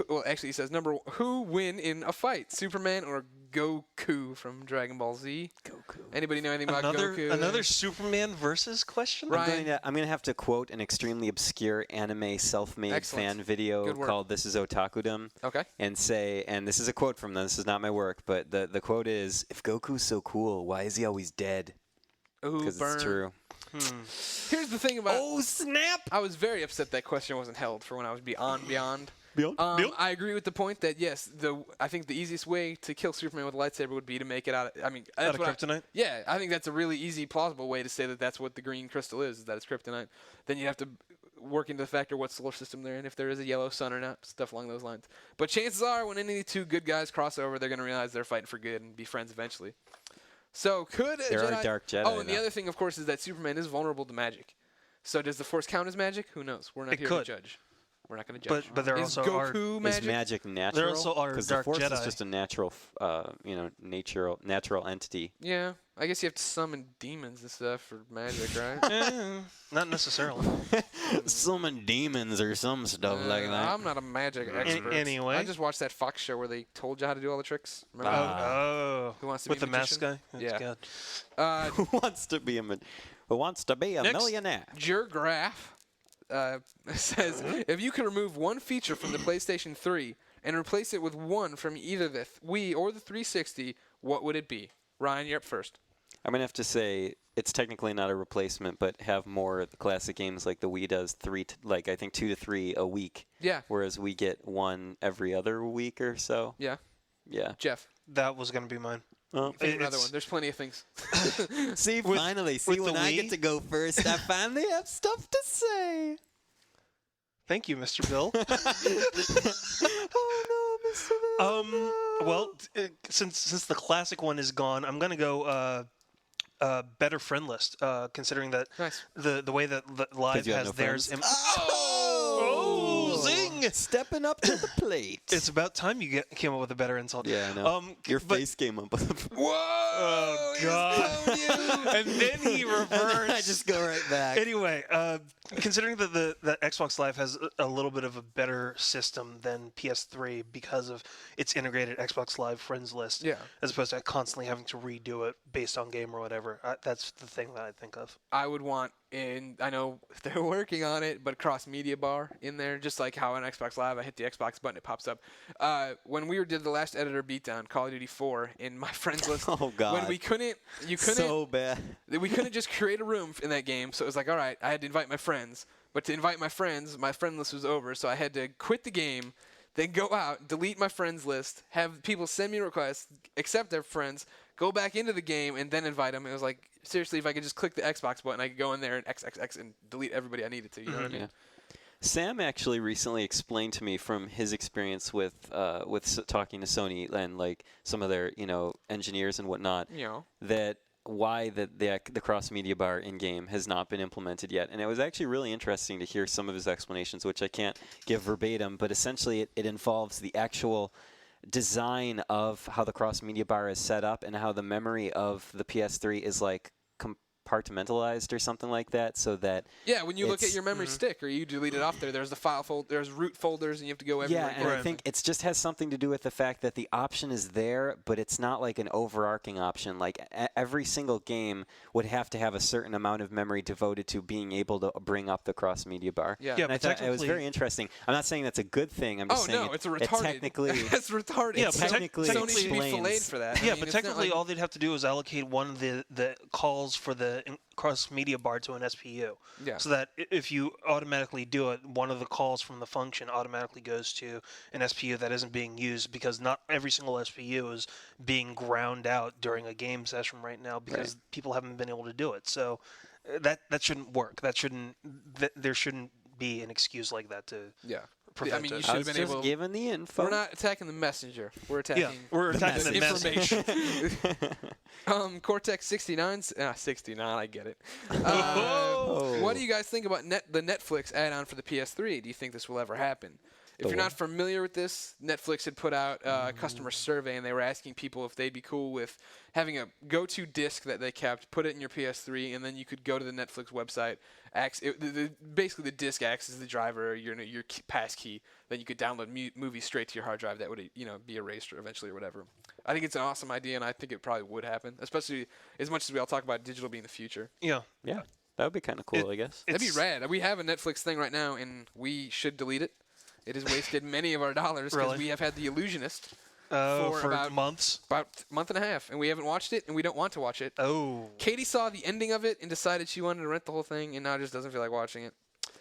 Well, actually, he says who win in a fight, Superman or Goku from Dragon Ball Z? Goku. Anybody know anything about Goku? Another Superman versus question? Right. I'm going to have to quote an extremely obscure anime self-made Excellent. fan video Good work. called This is Otakudom. Okay. And say, and this is a quote from them, this is not my work, but the quote is, if Goku's so cool, why is he always dead? Ooh, Because burn. it's true. Here's the thing about Oh, snap! I was very upset that question wasn't held for when I was Beyond. Beyond? I agree with the point that, yes, I think the easiest way to kill Superman with a lightsaber would be to make it out of, Out of kryptonite? Yeah, I think that's a really easy, plausible way to say that that's what the green crystal is that it's kryptonite. Then you have to work into the factor what solar system they're in, if there is a yellow sun or not, stuff along those lines. But chances are, when any of the two good guys cross over, they're going to realize they're fighting for good and be friends eventually. So could a There Jedi... are dark Jedi. Oh, and the other thing, of course, is that Superman is vulnerable to magic. So does the Force count as magic? Who knows? We're not here to judge. We're not going to judge. But there is also Goku are... magic? Is magic natural? There also are Because dark the Force Jedi. is just a natural, natural entity. Yeah, I guess you have to summon demons and stuff for magic, right? Not necessarily. Summon demons or some stuff like that. I'm not a magic expert. Anyway. I just watched that Fox show where they told you how to do all the tricks. Remember? Oh. Who wants to With be the a magician? mask guy? That's Yeah. good. Who wants to be a Next. millionaire? Jurgraph says, if you could remove one feature from the PlayStation 3 and replace it with one from either the Wii or the 360, what would it be? Ryan, you're up first. I'm gonna have to say it's technically not a replacement, but have more of the classic games like the Wii does, I think 2 to 3 a week. Yeah. Whereas we get one every other week or so. Yeah. Yeah. Jeff, That was going to be mine. Oh. think of another It's- one. There's plenty of things. See, With- finally, with when the I Wii? get to go first, I finally have stuff to say. Thank you, Mr. Bill. Oh no, Mr. Bill. Well, since the classic one is gone, I'm going to go better friend list, considering that Nice. the way that Live you have has no theirs. friends? Oh, zing! Stepping up to the plate. It's about time you came up with a better insult. Yeah, I know. Your but- face came up. Whoa! Oh, he's God. blown you. And then he reversed. I just go right back. Anyway, considering that that Xbox Live has a little bit of a better system than PS3 because of its integrated Xbox Live friends list, Yeah. as opposed to constantly having to redo it based on game or whatever, that's the thing that I think of. I would want, and I know they're working on it, but cross media bar in there, just like how on Xbox Live, I hit the Xbox button, it pops up. When we did the last editor beatdown, Call of Duty 4, in my friends list, Oh, God. when you couldn't, So bad. we couldn't just create a room in that game, so it was like, all right, I had to invite my friends, but to invite my friends, my friend list was over, so I had to quit the game, then go out, delete my friends list, have people send me requests, accept their friends, go back into the game, and then invite them. It was like, seriously, if I could just click the Xbox button, I could go in there and XXX and delete everybody I needed to. You know what I mean? Yeah. Sam actually recently explained to me from his experience with talking to Sony and like some of their engineers and whatnot You know. that why the cross media bar in game has not been implemented yet, and it was actually really interesting to hear some of his explanations, which I can't give verbatim, but essentially it involves the actual design of how the cross media bar is set up and how the memory of the PS3 is like compartmentalized or something like that, so that Yeah, when you look at your memory stick or you delete it off there, there's the file there's root folders, and you have to go everywhere. Yeah, and I think it just has something to do with the fact that the option is there, but it's not like an overarching option. Like every single game would have to have a certain amount of memory devoted to being able to bring up the cross-media bar. Yeah, and I thought it was very interesting. I'm not saying that's a good thing. I'm just saying it's a retarded. technically, it's retarded. Yeah, it technically Sony should be filleted explains. for that. Yeah, I mean, but it's not technically like- all they'd have to do is allocate one of the calls for the cross-media bar to an SPU. Yeah. So that if you automatically do it, one of the calls from the function automatically goes to an SPU that isn't being used, because not every single SPU is being ground out during a game session right now because people haven't been able to do it. So that shouldn't work. There shouldn't be an excuse like that to prevent I mean, you it. should I have was been just able. giving the info. We're not attacking the messenger. We're attacking. Yeah, we're attacking the message. information. Cortex 69. 69. I get it. What do you guys think about the Netflix add-on for the PS3? Do you think this will ever happen? If you're not familiar with this, Netflix had put out a customer survey, and they were asking people if they'd be cool with having a go-to disc that they kept, put it in your PS3, and then you could go to the Netflix website. Basically, the disc acts as the driver, your pass key. Then you could download movies straight to your hard drive that would be erased eventually or whatever. I think it's an awesome idea, and I think it probably would happen, especially as much as we all talk about digital being the future. Yeah. Yeah, that would be kind of cool, I guess. That'd be rad. We have a Netflix thing right now, and we should delete it. It has wasted many of our dollars because we have had The Illusionist For about months? about a month and a half, and we haven't watched it, and we don't want to watch it. Oh. Katie saw the ending of it and decided she wanted to rent the whole thing, and now just doesn't feel like watching it.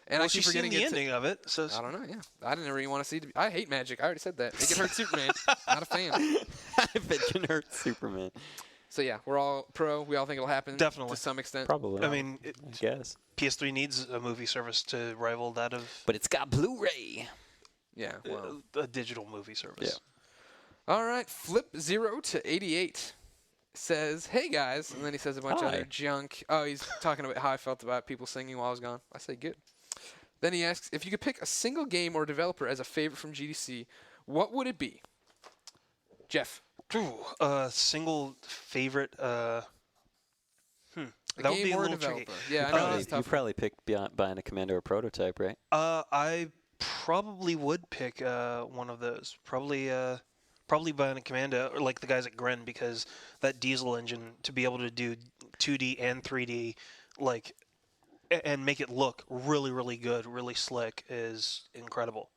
And I keep she's forgetting seen the it. ending of it. So I don't know. Yeah, I didn't really want to see. I hate magic. I already said that. It can hurt Superman. Not a fan. If it can hurt Superman. So yeah, we're all pro. We all think it'll happen. Definitely. To some extent. Probably. I mean, I guess. PS3 needs a movie service to rival that of But it's got Blu-ray. Yeah. Well. a digital movie service. All right. Flip 0 to 88 says, "Hey guys," and then he says a bunch of other junk. Oh, he's talking about how I felt about people singing while I was gone. I say good. Then he asks, if you could pick a single game or developer as a favorite from GDC, what would it be? Jeff. Single favorite. That would game be a or little developer. tricky. Yeah, I know that's You tough. probably picked buying a Commando or prototype, right? I probably would pick one of those. Probably buying a Commando, or like the guys at Gran, because that diesel engine, to be able to do 2D and 3D, like, and make it look really, really good, really slick, is incredible.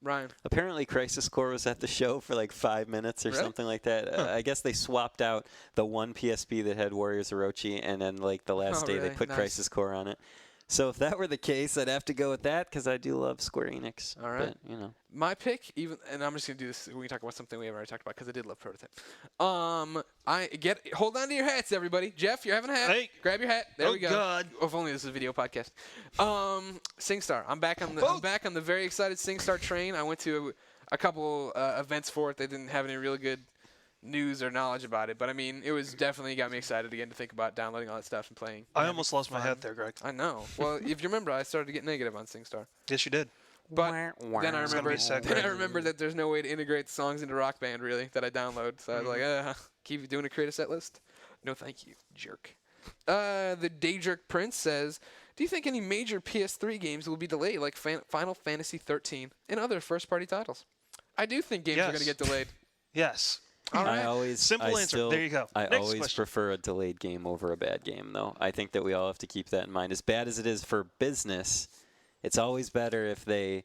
Ryan. Apparently, Crisis Core was at the show for like 5 minutes or Really? something like that. I guess they swapped out the one PSP that had Warriors Orochi, and then like the last day they really? put Nice. Crisis Core on it. So if that were the case, I'd have to go with that because I do love Square Enix. All right. But, you know. My pick, and I'm just gonna do this when we talk about something we haven't already talked about because I did love Prototype. Hold on to your hats, everybody. Jeff, you're having a hat. Hey. Grab your hat. There we go. God. Oh, if only this is a video podcast. SingStar. I'm back on the very excited SingStar train. I went to a couple events for it. They didn't have any really good news or knowledge about it, but I mean, it was definitely got me excited again to think about downloading all that stuff and playing. I almost lost my hat there, Greg. I know. Well, if you remember, I started to get negative on SingStar. Yes, you did. But then I It's gonna be sad, remembered Greg. that there's no way to integrate songs into Rock Band really that I download. So I was like, keep doing a creative set list? No, thank you, jerk. The Day Jerk Prince says, do you think any major PS3 games will be delayed, like Final Fantasy 13 and other first-party titles? I do think games are going to get delayed. Yes. All right. Simple answer. There you go. I Next always question. prefer a delayed game over a bad game, though. I think that we all have to keep that in mind. As bad as it is for business, it's always better if they...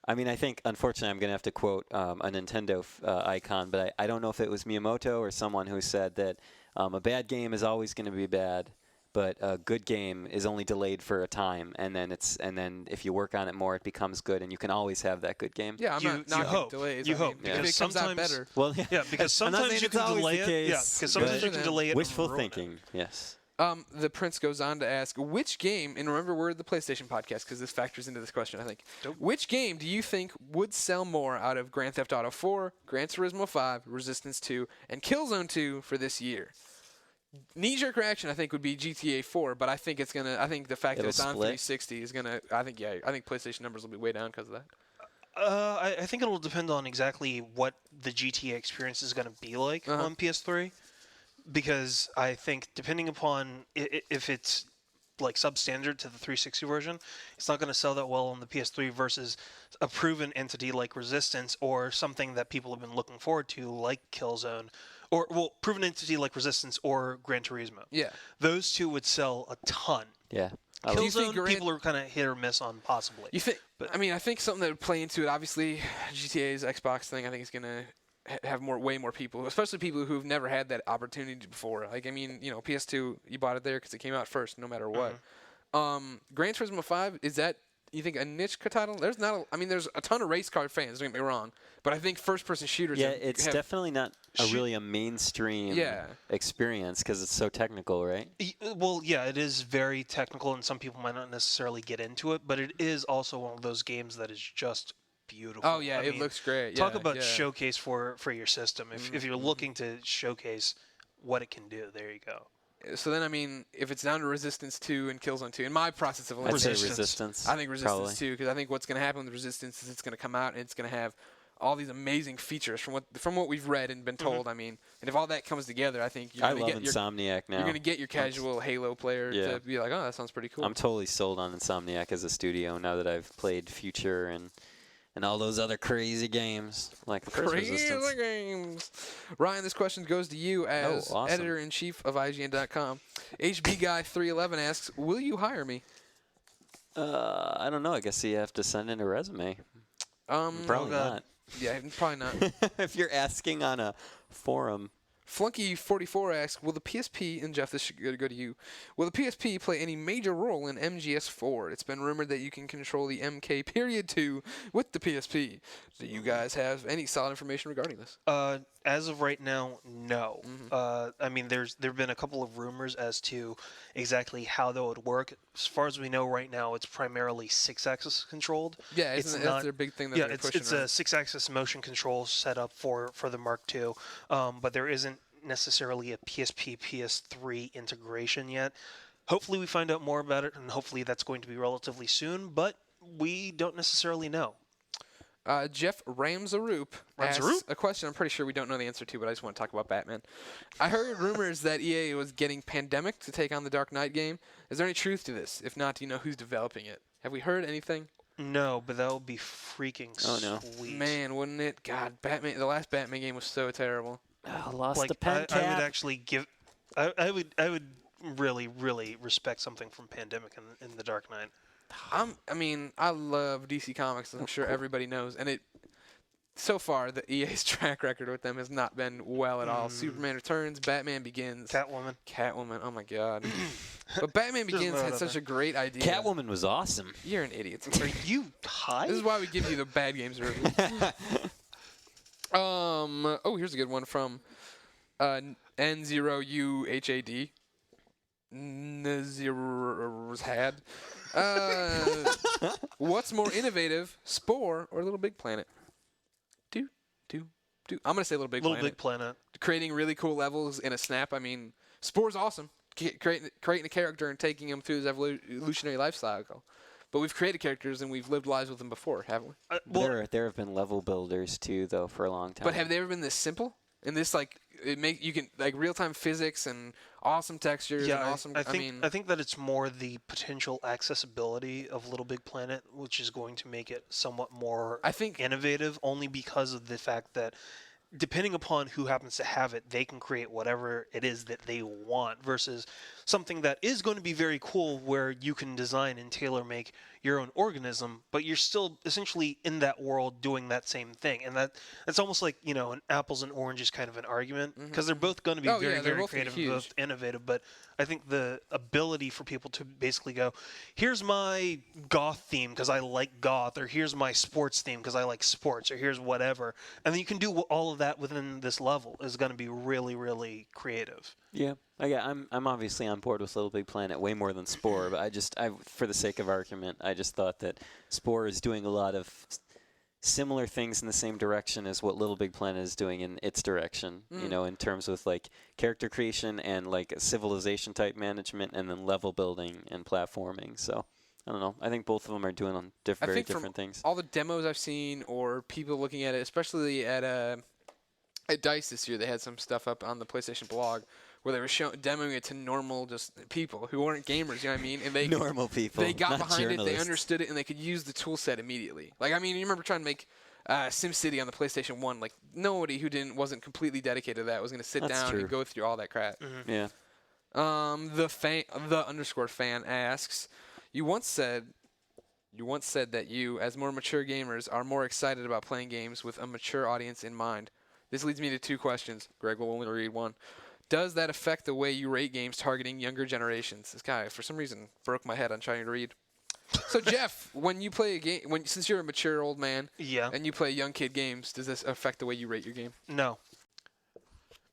I mean, I think, unfortunately, I'm going to have to quote a Nintendo icon, but I don't know if it was Miyamoto or someone who said that a bad game is always going to be bad, but a good game is only delayed for a time, and then if you work on it more, it becomes good, and you can always have that good game. Yeah, I'm not knocking hope. delays. You I hope, mean, if because it comes out sometimes- better. Well, Yeah, because I'm not sometimes saying you it's can always delay the it. case, Yeah, because sometimes but- you can delay it. wishful and ruin it. thinking, yes. The Prince goes on to ask, which game, and remember we're the PlayStation podcast because this factors into this question, I think. Dope. Which game do you think would sell more out of Grand Theft Auto 4, Gran Turismo 5, Resistance 2, and Killzone 2 for this year? Knee-jerk reaction, I think, would be GTA 4, but I think it's gonna. I think the fact that It'll it's on split. 360 is gonna. I think PlayStation numbers will be way down because of that. I think it'll depend on exactly what the GTA experience is going to be like on PS3. because I think depending upon if it's like substandard to the 360 version, it's not going to sell that well on the PS3 versus a proven entity like Resistance or something that people have been looking forward to like Killzone, or proven entity like Resistance or Gran Turismo. Yeah. Those two would sell a ton. Yeah. Do you think Killzone, people are kind of hit or miss on possibly. You think? I mean, I think something that would play into it. Obviously, GTA's Xbox thing. I think is gonna have way more people, especially people who've never had that opportunity before. Like, I mean, you know, PS2, you bought it there because it came out first, no matter what. Gran Turismo 5, is that, you think, a niche title? There's not. There's a ton of race car fans. Don't get me wrong, but I think first-person shooters. Yeah, it's definitely not really a mainstream experience because it's so technical, right? Well, yeah, it is very technical, and some people might not necessarily get into it, but it is also one of those games that is just beautiful. Oh yeah, it looks great. Talk about showcase for your system. If you're looking to showcase what it can do, there you go. So then, I mean, if it's down to Resistance 2 and Killzone 2, in my process of I'd say elimination, Resistance. I think Resistance 2, because I think what's going to happen with Resistance is it's going to come out and it's going to have all these amazing features from what we've read and been told. I mean, and if all that comes together, I think you're going to get Insomniac now. You're going to get your casual Halo player to be like, oh, that sounds pretty cool. I'm totally sold on Insomniac as a studio now that I've played Future and all those other crazy games like the first Resistance. Games. Ryan, this question goes to you as editor-in-chief of IGN.com. HBGuy311 asks, will you hire me? I don't know. I guess you have to send in a resume. Probably not. Yeah, probably not. If you're asking on a forum. Flunky44 asks, will the PSP, and Jeff, this should go to you, will the PSP play any major role in MGS4? It's been rumored that you can control the MK2 with the PSP. Do you guys have any solid information regarding this? As of right now, no. I mean, there have been a couple of rumors as to exactly how that would work. As far as we know right now, it's primarily 6-axis controlled. Yeah, that's their big thing that they're pushing. It's a 6-axis motion control setup for the Mark II, but there isn't necessarily a PSP PS3 integration yet. Hopefully we find out more about it, and hopefully that's going to be relatively soon, but we don't necessarily know. Jeff Ramzaroop asks a question I'm pretty sure we don't know the answer to, but I just want to talk about Batman. I heard rumors that EA was getting Pandemic to take on the Dark Knight game. Is there any truth to this? If not, do you know who's developing it? Have we heard anything? No, but that would be freaking sweet. Man, wouldn't it? God, Batman. The last Batman game was so terrible. Lost the pen cap. I would actually give. I would really, really respect something from Pandemic in the Dark Knight. I love DC Comics, as I'm sure everybody knows, and so far the EA's track record with them has not been well at all. Superman Returns, Batman Begins, Catwoman. Oh my God! But Batman Begins had such a great idea. Catwoman was awesome. You're an idiot. Are you high? This is why we give you the bad games review. Here's a good one from N0UHAD. Had. What's more innovative, Spore or Little Big Planet? I'm gonna say Little Big Planet. Little Big Planet. Creating really cool levels in a snap. I mean, Spore's awesome. Creating a character and taking him through his evolutionary life cycle. But we've created characters and we've lived lives with them before, haven't we? There have been level builders too, though, for a long time. But have they ever been this simple? And this you can real time physics and awesome textures and awesome. I think that it's more the potential accessibility of Little Big Planet, which is going to make it somewhat more innovative, only because of the fact that depending upon who happens to have it, they can create whatever it is that they want versus something that is going to be very cool where you can design and tailor make your own organism, but you're still essentially in that world doing that same thing. And that's almost like, an apples and oranges kind of an argument because they're both going to be very, very creative and both innovative. But I think the ability for people to basically go, here's my goth theme because I like goth, or here's my sports theme because I like sports, or here's whatever. And then you can do all of that within this level is going to be really, really creative. Yeah. I'm obviously on board with Little Big Planet way more than Spore, but I for the sake of argument, I just thought that Spore is doing a lot of similar things in the same direction as what Little Big Planet is doing in its direction, in terms of like character creation and like civilization type management and then level building and platforming. So I don't know. I think both of them are doing very different things. All the demos I've seen or people looking at it, especially at at DICE this year, they had some stuff up on the PlayStation blog where they were demoing it to normal just people who weren't gamers, you know what I mean? And they Normal people, They got not behind it, they journalists. understood it, and they could use the tool set immediately. Like, I mean, you remember trying to make SimCity on the PlayStation 1. Like, nobody who wasn't completely dedicated to that was going to sit That's down true. and go through all that crap. Yeah. The underscore fan asks, you once said that you, as more mature gamers, are more excited about playing games with a mature audience in mind. This leads me to two questions. Greg will only read one. Does that affect the way you rate games targeting younger generations? This guy, for some reason, broke my head on trying to read. So, Jeff, when you play a game, since you're a mature old man, and you play young kid games, does this affect the way you rate your game? No.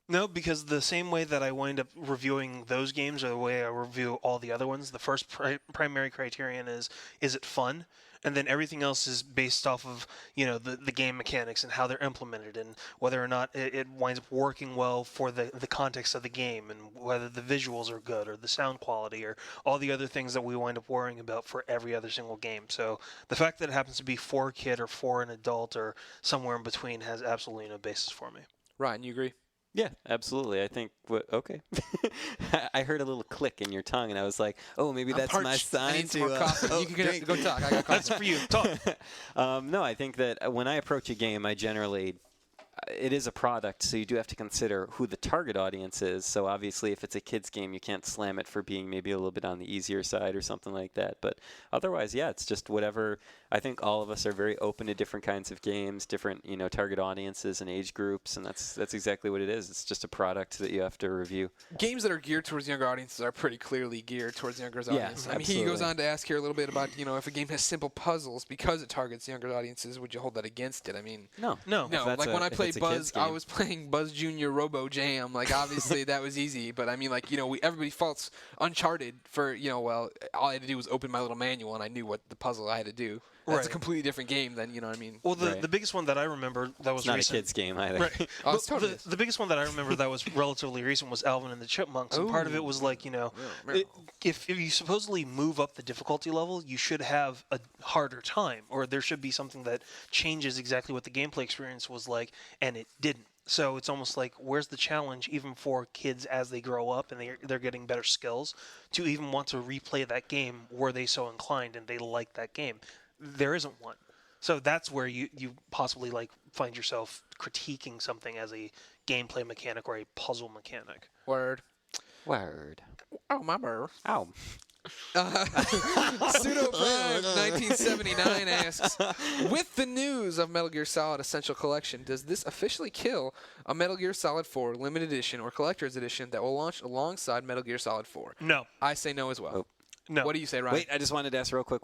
No, because the same way that I wind up reviewing those games or the way I review all the other ones, the first primary criterion is it fun? And then everything else is based off of, the game mechanics and how they're implemented and whether or not it winds up working well for the context of the game and whether the visuals are good or the sound quality or all the other things that we wind up worrying about for every other single game. So the fact that it happens to be for a kid or for an adult or somewhere in between has absolutely no basis for me. Ryan, you agree? Yeah, absolutely. I think, okay. I heard a little click in your tongue, and I was like, oh, maybe that's my sign I need to some more coffee. You can go talk. I got coffee. That's for you. Talk. No, I think that when I approach a game, it is a product, so you do have to consider who the target audience is. So obviously, if it's a kid's game, you can't slam it for being maybe a little bit on the easier side or something like that. But otherwise, yeah, it's just whatever. I think all of us are very open to different kinds of games, different target audiences and age groups, and that's exactly what it is. It's just a product that you have to review. Games that are geared towards younger audiences are pretty clearly geared towards younger audiences. I mean, he goes on to ask here a little bit about if a game has simple puzzles because it targets younger audiences, would you hold that against it? I mean, No. Like when I played Buzz, I was playing Buzz Jr. Robo Jam. Like obviously that was easy, but I mean everybody faults Uncharted for all I had to do was open my little manual and I knew what the puzzle I had to do. That's a completely different game than what I mean. Well, the biggest one that I remember that was not recent, a kid's game either. Right. Oh, it's totally the biggest one that I remember that was relatively recent was Alvin and the Chipmunks, and part of it was like if you supposedly move up the difficulty level, you should have a harder time, or there should be something that changes exactly what the gameplay experience was like, and it didn't. So it's almost like, where's the challenge, even for kids as they grow up and they're getting better skills, to even want to replay that game were they so inclined and they like that game? There isn't one. So that's where you possibly find yourself critiquing something as a gameplay mechanic or a puzzle mechanic. Word. Oh, my bird. Ow. Pseudo51979 asks, with the news of Metal Gear Solid Essential Collection, does this officially kill a Metal Gear Solid 4 limited edition or collector's edition that will launch alongside Metal Gear Solid 4? No. I say no as well. Oh. No. What do you say, Ryan? Wait, I just wanted to ask real quick,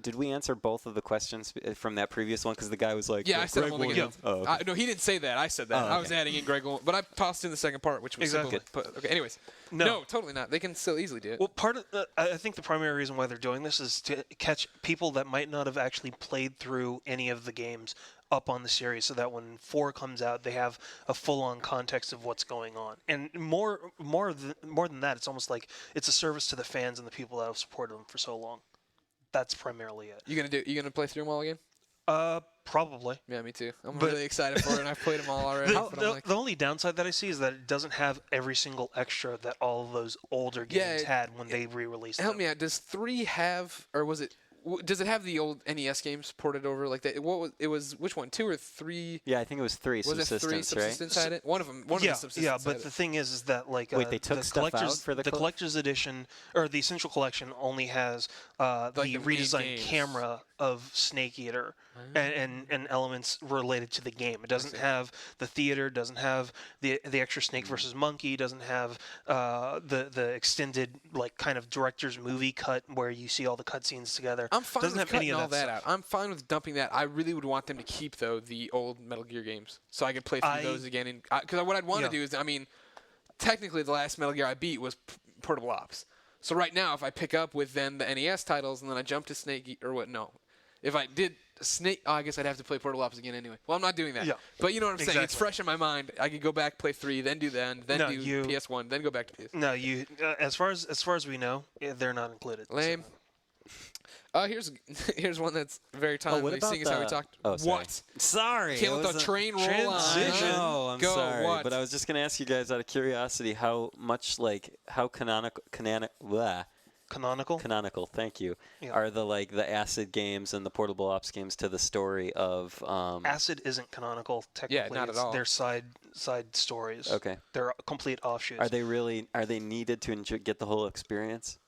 did we answer both of the questions from that previous one? Because the guy was like, yeah, I said Greg I'm only wanted- going to... Oh, okay. No, he didn't say that. I said that. Oh, I was okay. adding in Greg, but I tossed in the second part, which was Exactly. simple. Okay, anyways. No, totally not. They can still easily do it. Well, I think the primary reason why they're doing this is to catch people that might not have actually played through any of the games up on the series, so that when 4 comes out, they have a full-on context of what's going on. And more than that, it's almost like it's a service to the fans and the people that have supported them for so long. That's primarily it. You gonna play through them all again? Probably. Yeah, me too. I'm really excited for it, and I've played them all already. The only downside that I see is that it doesn't have every single extra that all of those older games had when they re-released them. Help me out. Does 3 have, or was it? Does it have the old NES games ported over like that? Which one? 2 or 3? Yeah, I think it was 3 Was it 3 Subsistence, right? Subsistence had it? One of them. One of the Subsistence Yeah, but had the it. thing is that Wait, they took the stuff collector's out for the collector's edition or the essential collection only has the the main redesigned games. camera of Snake Eater and elements related to the game. It doesn't have the theater, doesn't have the extra Snake versus Monkey, doesn't have the extended kind of director's movie cut where you see all the cutscenes together. I'm fine doesn't with have any cutting of all that stuff. out. I'm fine with dumping that. I really would want them to keep though the old Metal Gear games, so I could play through those again. Because what I'd want to do is, I mean, technically the last Metal Gear I beat was Portable Ops. So right now, if I pick up with then the NES titles and then I jump to Snake or what? No, if I did Snake, I guess I'd have to play Portable Ops again anyway. Well, I'm not doing that. Yeah. But you know what I'm saying? It's Exactly. fresh in my mind. I could go back, play 3, then do that, then do PS1, then go back to PS. No, as far as we know, they're not included. Lame. Here's one that's very timely. what about seeing as how we talked. Oh, sorry. What? Sorry. Can't let the train roll transition. on. No, I'm Go, sorry. what? But I was just going to ask you guys out of curiosity how canonical, thank you, Yeah. are the Acid games and the Portable Ops games to the story of Acid isn't canonical technically. not at It's all. They're side stories. Okay. They're complete offshoots. Are they needed to get the whole experience?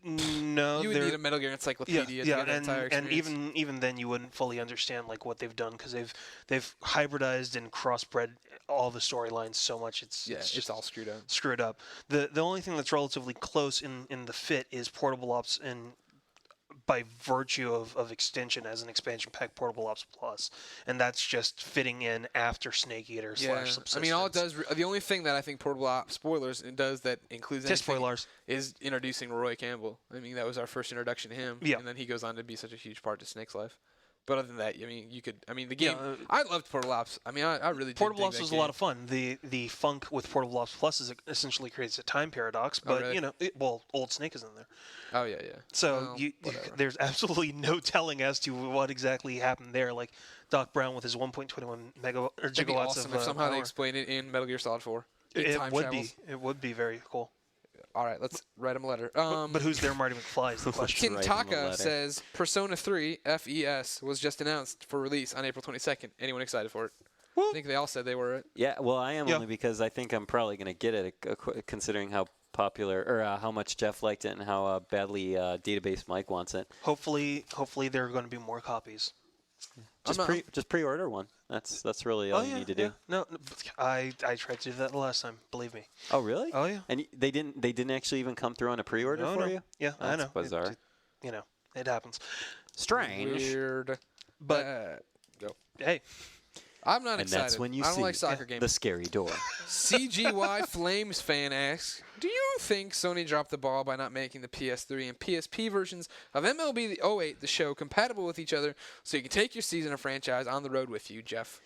No, You would need a Metal Gear encyclopedia to get the entire and experience. even then you wouldn't fully understand like what they've done because they've hybridized and crossbred all the storylines so much it's it's all screwed up. screwed up. The only thing that's relatively close in the fit is Portable Ops and by virtue of extension as an expansion pack, Portable Ops Plus, and that's just fitting in after Snake Eater / Subsistence. I mean, all it does. The only thing that I think Portable Ops spoilers it does that includes anything spoilers. is introducing Roy Campbell. I mean, that was our first introduction to him, Yeah. and then he goes on to be such a huge part to Snake's life. But other than that, I mean, the game. Yeah, I loved Portable Ops. I mean, I really did Portable dig Ops that was game. a lot of fun. The funk with Portable Ops Plus is it essentially creates a time paradox, but really? Old Snake is in there. Oh yeah. So Well, whatever. there's absolutely no telling as to what exactly happened there. Like Doc Brown with his 1.21 It'd be gigawatts awesome of if somehow they power. explain it in Metal Gear Solid 4. It time would travels. be. It would be very cool. All right, let's write him a letter. But who's there, Marty McFly? Is the question. Write him a Kintaka letter. says Persona 3 FES was just announced for release on April 22nd. Anyone excited for it? I think they all said they were. Yeah, well, I am Yeah. only because I think I'm probably going to get it, considering how popular or how much Jeff liked it and how badly Database Mike wants it. Hopefully there are going to be more copies. Just pre-order one. That's really all you need to do. No, I tried to do that the last time. Believe me. Oh, really? Oh yeah. And they didn't actually even come through on a pre-order No, for no. you? Yeah, I know. That's bizarre. It happens. Strange. Weird. But Go. hey, I'm not And excited. that's when you I don't see like soccer games. the scary door. CGY Flames fan asks, do you think Sony dropped the ball by not making the PS3 and PSP versions of MLB 08, the show, compatible with each other so you can take your season of franchise on the road with you, Jeff?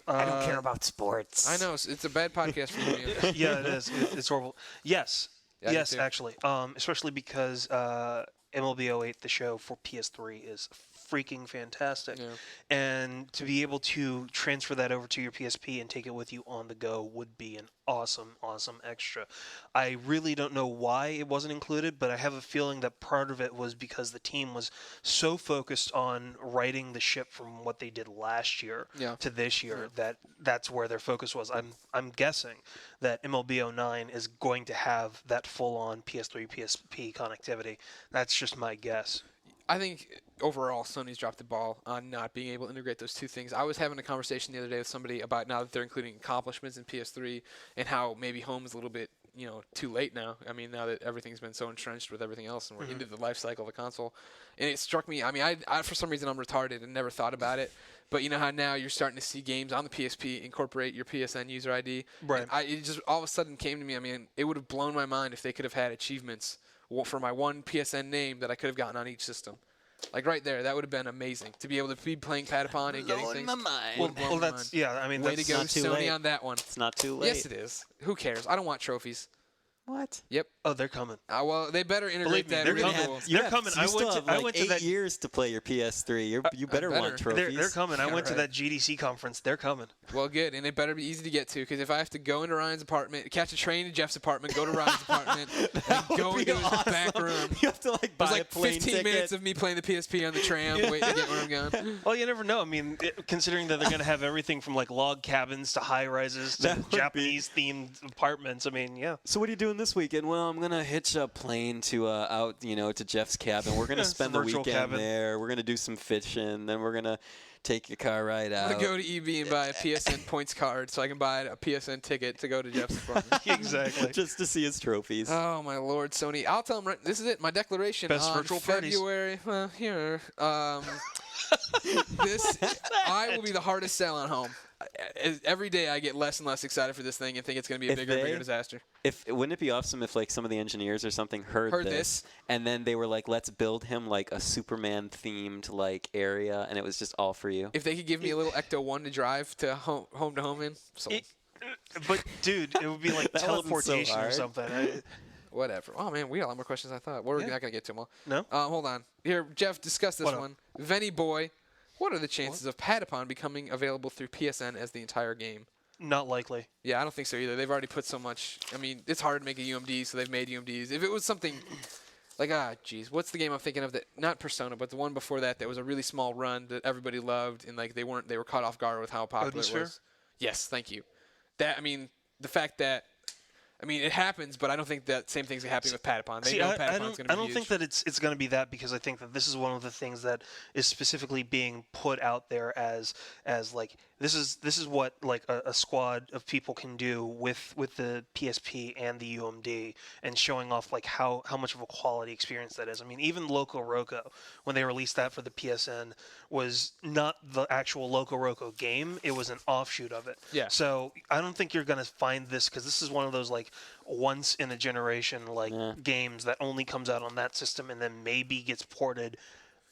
I don't care about sports. I know. It's a bad podcast for you. Ian. yeah, it is. It's horrible. Yes. Yeah, I do yes, too. actually. Especially because MLB 08, the show for PS3, is freaking fantastic. Yeah. And to be able to transfer that over to your PSP and take it with you on the go would be an awesome, awesome extra. I really don't know why it wasn't included, but I have a feeling that part of it was because the team was so focused on righting the ship from what they did last year to this year that that's where their focus was. I'm guessing that MLB 09 is going to have that full-on PS3, PSP connectivity. That's just my guess. I think overall Sony's dropped the ball on not being able to integrate those two things. I was having a conversation the other day with somebody about now that they're including accomplishments in PS3 and how maybe home is a little bit, too late now. I mean, now that everything's been so entrenched with everything else and we're into the life cycle of a console. And it struck me, I mean, I for some reason I'm retarded and never thought about it. But you know how now you're starting to see games on the PSP incorporate your PSN user ID? Right. And it just all of a sudden came to me, I mean, it would have blown my mind if they could have had achievements for my one PSN name that I could have gotten on each system. Like right there, that would have been amazing to be able to be playing Patapon and getting things. Well, that's I mean, Way that's to go, not too Sony, late. on that one. It's not too late. Yes, it is. Who cares? I don't want trophies. What? Yep. Oh, they're coming. Well, they better integrate Believe me, that. they're with coming. the- They're coming. You I still went to- have I like went to 8 that- years to play your PS3. You better better. want trophies. They're coming. I Yeah, went to right. that GDC conference. They're coming. Well, good, and it better be easy to get to because if I have to go into Ryan's apartment, catch a train to Jeff's apartment, go to Ryan's apartment, and go into his back room. You have to like buy There's like a plane 15 ticket. minutes of me playing the PSP on the tram, waiting to get where I'm going. Well, you never know. I mean, considering that they're going to have everything from like log cabins to high rises That to would be- Japanese-themed apartments. I mean, yeah. So what are you doing this weekend? Well, I'm gonna hitch a plane to out to Jeff's cabin. We're gonna It's a spend the virtual weekend cabin. there. We're gonna do some fishing. Then we're gonna take a car ride I'm out. gonna go to EB and buy a PSN points card so I can buy a PSN ticket to go to Jeff's apartment. Exactly. just to see his trophies. Oh my lord, Sony! I'll tell them. This is it. My declaration Best on virtual parties. February. Well, here. I will be the hardest sell on home. Every day I get less and less excited for this thing and think it's going to be a If bigger and they- bigger disaster. Wouldn't it be awesome if like some of the engineers or something heard this. and then they were like, let's build him like a Superman themed like area, and it was just all for you. If they could give me a little Ecto 1 to drive to home to home in, sold. But dude, it would be like That wasn't so teleportation or hard. something. Whatever. Oh man, we got a lot more questions than I thought. We're not gonna get to them all. No? Hold on. Here, Jeff, discuss this What up? one. Venny Boy, what are the chances of Patapon becoming available through PSN as the entire game? Not likely. Yeah, I don't think so either. They've already put so much. I mean, it's hard to make a UMD, so they've made UMDs. If it was something like, what's the game I'm thinking of that? Not Persona, but the one before that was a really small run that everybody loved, and like they were caught off guard with how popular it was. Yes, thank you. The fact that. It happens, but I don't think that same thing's happening with Patapon. They know Patapon's going to be I don't huge. think that it's going to be that, because I think that this is one of the things that is specifically being put out there as like this is what like a squad of people can do with the PSP and the UMD, and showing off like how much of a quality experience that is. I mean, even Loco Roco, when they released that for the PSN, was not the actual Loco Roco game. It was an offshoot of it. Yeah. So I don't think you're going to find this, because this is one of those like once in a generation games that only comes out on that system and then maybe gets ported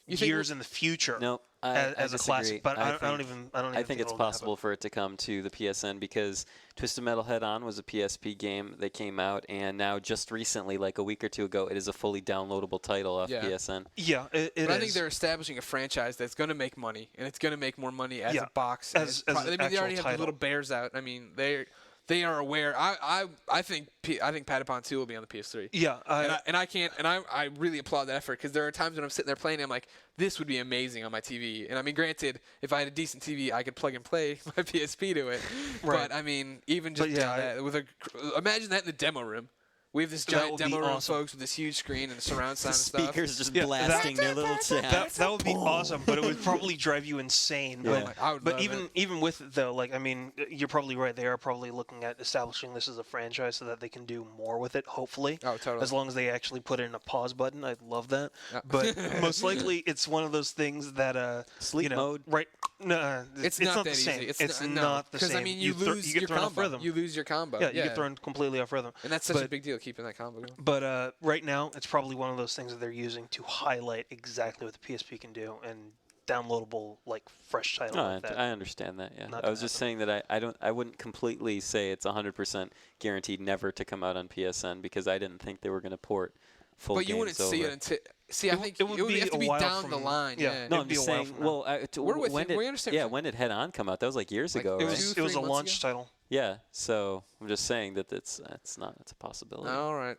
years in the future. No, as I a classic, but I don't even think it's possible for it to come to the PSN, because Twisted Metal Head On was a PSP game that came out, and now just recently, like a week or two ago, it is a fully downloadable title off PSN. Yeah, it is. But I think they're establishing a franchise that's going to make money, and it's going to make more money as a box. They already have the little bears out. I mean, they are aware. I think Patapon 2 will be on the PS3. Yeah, I really applaud that effort, because there are times when I'm sitting there playing and I'm like, this would be amazing on my TV. And I mean, granted, if I had a decent TV, I could plug and play my PSP to it. Right. But I mean, even just imagine that in the demo room. We have this giant demo room, folks, with this huge screen and surround sound and stuff. Speakers just blasting their little chat. That would be awesome, but it would probably drive you insane. Yeah. But even with it, though, like, I mean, you're probably right. They are probably looking at establishing this as a franchise so that they can do more with it, hopefully. Oh, totally. As long as they actually put in a pause button, I'd love that. Yeah. But most likely, it's one of those things that sleep mode. Right? No, it's not that the same. easy. It's not the same. Because I mean, you lose your thrown off combo. rhythm. You lose your combo. Yeah, you get thrown completely off rhythm. And that's such a big deal, keeping that combo going. But right now, it's probably one of those things that they're using to highlight exactly what the PSP can do, and downloadable, like, fresh title like that. I understand that. Yeah, Not I was just saying that I wouldn't completely say it's 100% guaranteed never to come out on PSN, because I didn't think they were going to port full games. But you wouldn't see it until. See, I think it would have to be down the line. Yeah. No, I'm just saying. Well, we're with you. We understand. Yeah, when did Head On come out? That was like years ago, It right? was a launch title. Yeah, so I'm just saying that it's a possibility. All right.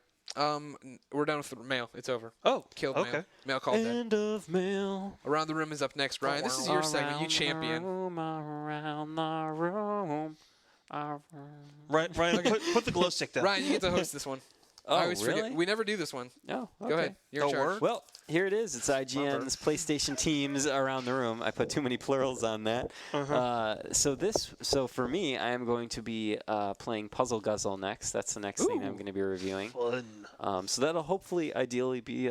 We're done with the mail. It's over. Oh, Killed okay. mail. Mail called End of mail. Around the Room is up next, Ryan. This is your segment. You champion. Around the room. Ryan, put the glow stick down. Ryan, you get to host this one. Oh, I always really? forget. We never do this one. No. Okay. Go ahead. You're in charge. Well, here it is. It's IGN's PlayStation Teams Around the Room. I put too many plurals on that. So for me, I am going to be playing Puzzle Guzzle next. That's the next thing I'm going to be reviewing. Fun. So that'll hopefully, ideally, be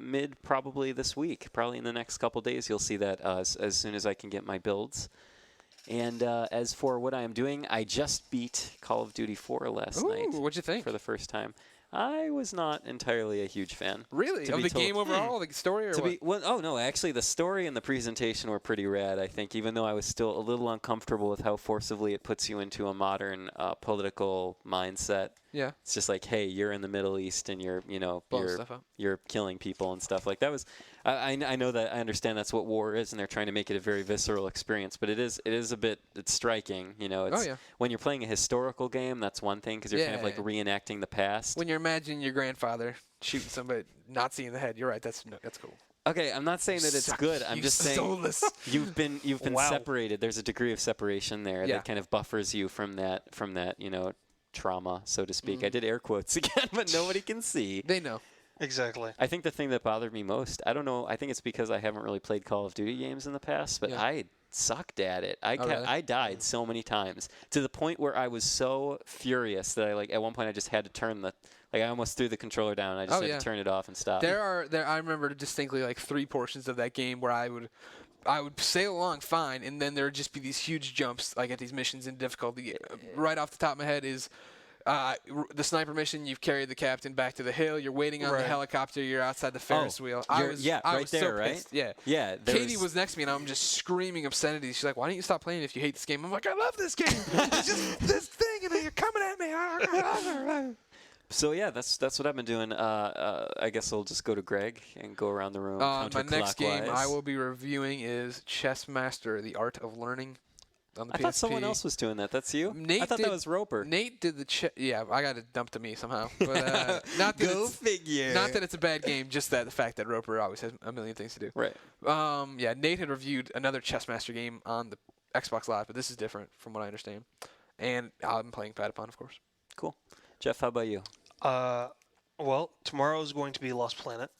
mid probably this week. Probably in the next couple days, you'll see that as soon as I can get my builds. And as for what I am doing, I just beat Call of Duty 4 last night. What'd you think? For the first time. I was not entirely a huge fan. Really? Of the game overall, the story, or what? No, actually, the story and the presentation were pretty rad, I think, even though I was still a little uncomfortable with how forcibly it puts you into a modern political mindset. Yeah. It's just like, hey, you're in the Middle East and you're killing people and stuff. Like that was, I know that, I understand that's what war is, and they're trying to make it a very visceral experience, but it's striking, It's, when you're playing a historical game, that's one thing, because you're kind of like reenacting the past. When you're imagining your grandfather shooting somebody, Nazi in the head, you're right. That's cool. Okay, I'm not saying that it's good. I'm just saying you've been separated. There's a degree of separation there that kind of buffers you from that trauma, so to speak. I did air quotes again, but nobody can see. They know. Exactly. I think the thing that bothered me most, I don't know, I think it's because I haven't really played Call of Duty games in the past, but I sucked at it. I died so many times to the point where I was so furious that at one point I just had to turn I almost threw the controller down. I just had to turn it off and stop. I remember distinctly 3 portions of that game where I would sail along fine, and then there would just be these huge jumps at these missions in difficulty. Right off the top of my head is the sniper mission. You've carried the captain back to the hill. You're waiting on the helicopter. You're outside the Ferris wheel. I was there, so right? pissed. Yeah. Yeah. Katie was next to me, and I'm just screaming obscenities. She's like, "Why don't you stop playing if you hate this game?" I'm like, "I love this game. It's just this thing, and then you're coming at me." So yeah, that's what I've been doing. I guess I'll just go to Greg and go around the room. My next game I counterclockwise. will be reviewing is Chess Master: The Art of Learning on the I PSP. thought someone else was doing that. That's you? Nate I thought did, that was Roper. Nate did the yeah, I got it dumped to me somehow. But not that Go it's, figure. Not that it's a bad game, just that the fact that Roper always has a million things to do. Right. Yeah, Nate had reviewed another Chess Master game on the Xbox Live, but this is different from what I understand. And I'm playing Patapon, of course. Cool. Jeff, how about you? Well, tomorrow is going to be Lost Planet.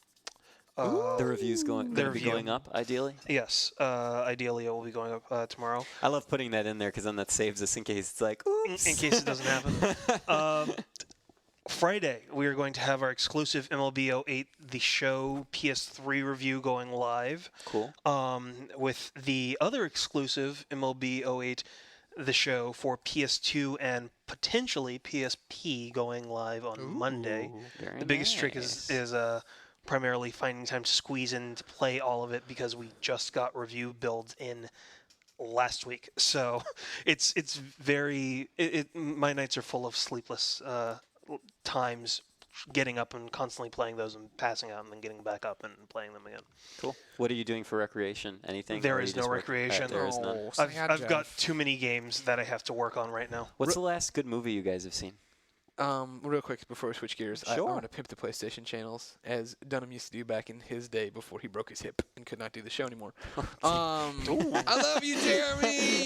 The review's going up, ideally. Yes, ideally it will be going up tomorrow. I love putting that in there because then that saves us in case it's like, oops. In case it doesn't happen. Friday, we are going to have our exclusive MLB 08 The Show PS3 review going live. Cool. With the other exclusive MLB 08 The Show for PS2 and potentially PSP going live on Monday. Very The biggest nice. trick is primarily finding time to squeeze in to play all of it because we just got review builds in last week. So it's very my nights are full of sleepless times getting up and constantly playing those and passing out and then getting back up and playing them again. Cool. What are you doing for recreation? Anything? There Or are is you no just working? recreation. There is none. I've got too many games that I have to work on right now. What's the last good movie you guys have seen? Real quick before we switch gears, I Sure. want to pimp the PlayStation channels as Dunham used to do back in his day before he broke his hip and could not do the show anymore. I love you, Jeremy.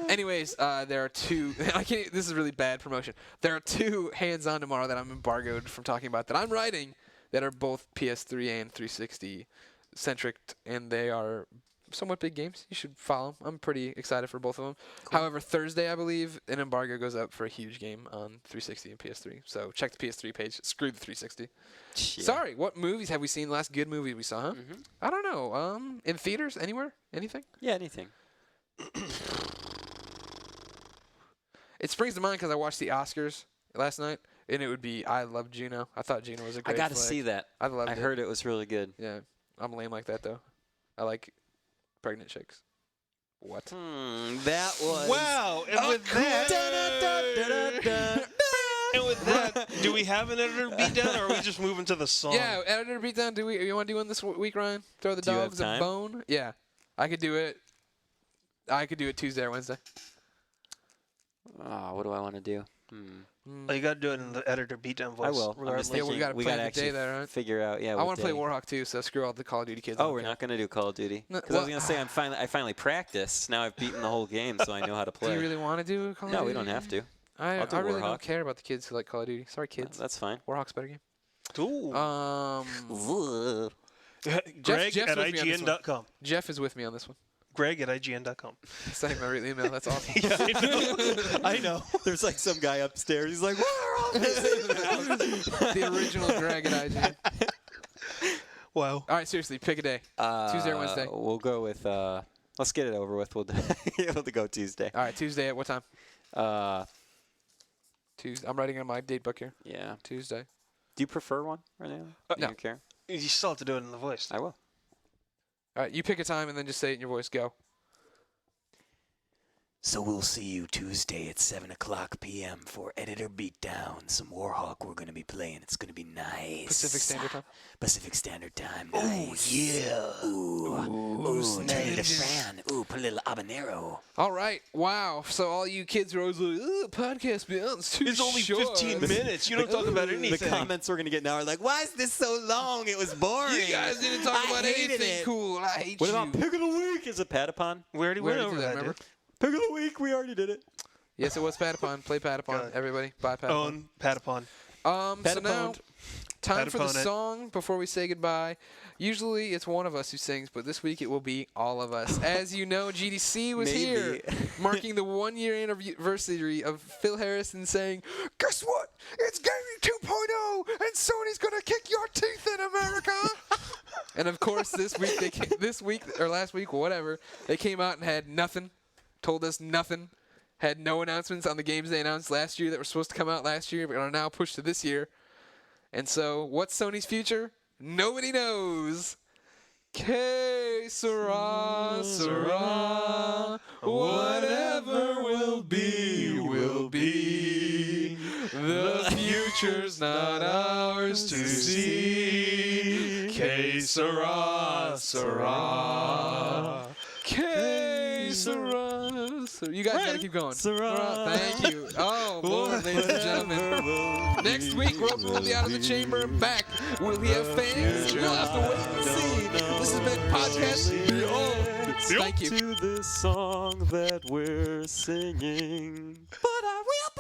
Anyways, there are two. This is really bad promotion. There are two hands-on tomorrow that I'm embargoed from talking about that I'm writing that are both PS3 and 360 centric, and they are somewhat big games. You should follow them. I'm pretty excited for both of them. Cool. However, Thursday, I believe, an embargo goes up for a huge game on 360 and PS3. So check the PS3 page. Screw the 360. Yeah. Sorry, what movies have we seen? Last good movie we saw, huh? Mm-hmm. I don't know. In theaters, anywhere? Anything? Yeah, anything. It springs to mind because I watched the Oscars last night, and it would be I Love Juno. I thought Juno was a great I got to flick. see that. I loved I it. heard it was really good. Yeah, I'm lame like that, though. I like pregnant chicks. What? That was... Wow! And with that... And with that, do we have an editor beatdown, or are we just moving to the song? Yeah, editor beatdown. You want to do one this week, Ryan? Throw the dogs a bone? Yeah, I could do it. I could do it Tuesday or Wednesday. Oh, what do I want to do? Oh, you got to do it in the editor beatdown voice. I will. I'm just thinking, we got to play the day there, right? Figure out. Yeah. I want to play Warhawk too, so screw all the Call of Duty kids. Oh, we're not going to do Call of Duty. Because I was going to say I finally practiced. Now I've beaten the whole game, so I know how to play. Do you really want to do Call of Duty? No, we don't have to. I really don't care about the kids who like Call of Duty. Sorry, kids. That's fine. Warhawk's a better game. Ooh. Jeff, Greg at IGN.com. Jeff is with me on this one. Greg at IGN.com. Send my real email. That's awesome. Yeah, I know. There's like some guy upstairs. He's like, where are all these emails? The original Greg at IGN. Wow. All right, seriously, pick a day. Tuesday or Wednesday? We'll go with, let's get it over with. We'll be able to go Tuesday. All right, Tuesday at what time? Tuesday. I'm writing on my date book here. Yeah. Tuesday. Do you prefer one or the other? No. You care? You still have to do it in the voice. I will. All right, you pick a time and then just say it in your voice. Go. So we'll see you Tuesday at 7 o'clock p.m. for Editor Beatdown. Some Warhawk we're going to be playing. It's going to be nice. Pacific Standard Time? Pacific Standard Time. Nice. Oh, yeah. Ooh, turn the fan. Ooh, put a little habanero. All right. Wow. So all you kids are always like, podcast Beyond, it's only 15 minutes. You don't talk about anything. The comments we're going to get now are like, why is this so long? It was boring. You guys didn't talk about anything cool. I hate what you. What about Pick of the Week? Is it Patapon? We already went over that, remember? Pick of the Week, we already did it. Yes, it was Patapon. Play Patapon, everybody. Bye, Patapon. Own Patapon. So now, time for the song before we say goodbye. Usually it's one of us who sings, but this week it will be all of us. As you know, GDC was here, marking the 1-year anniversary of Phil Harrison saying, "Guess what? It's gaming 2.0, and Sony's gonna kick your teeth in, America." And of course, last week, whatever, they came out and had nothing. Told us nothing, had no announcements on the games they announced last year that were supposed to come out last year, but are now pushed to this year. And so, what's Sony's future? Nobody knows. Que sera, sera, whatever will be, will be. The future's not ours to see. Que sera, sera. Que sera. So you guys gotta keep going. Thank you. Oh, Lord, ladies and gentlemen. Next week, Roper will be out of the chamber and back. Will he have fans? We'll have to wait and see. This has been Podcast Beyond. Thank you. To the song that we're singing. But I will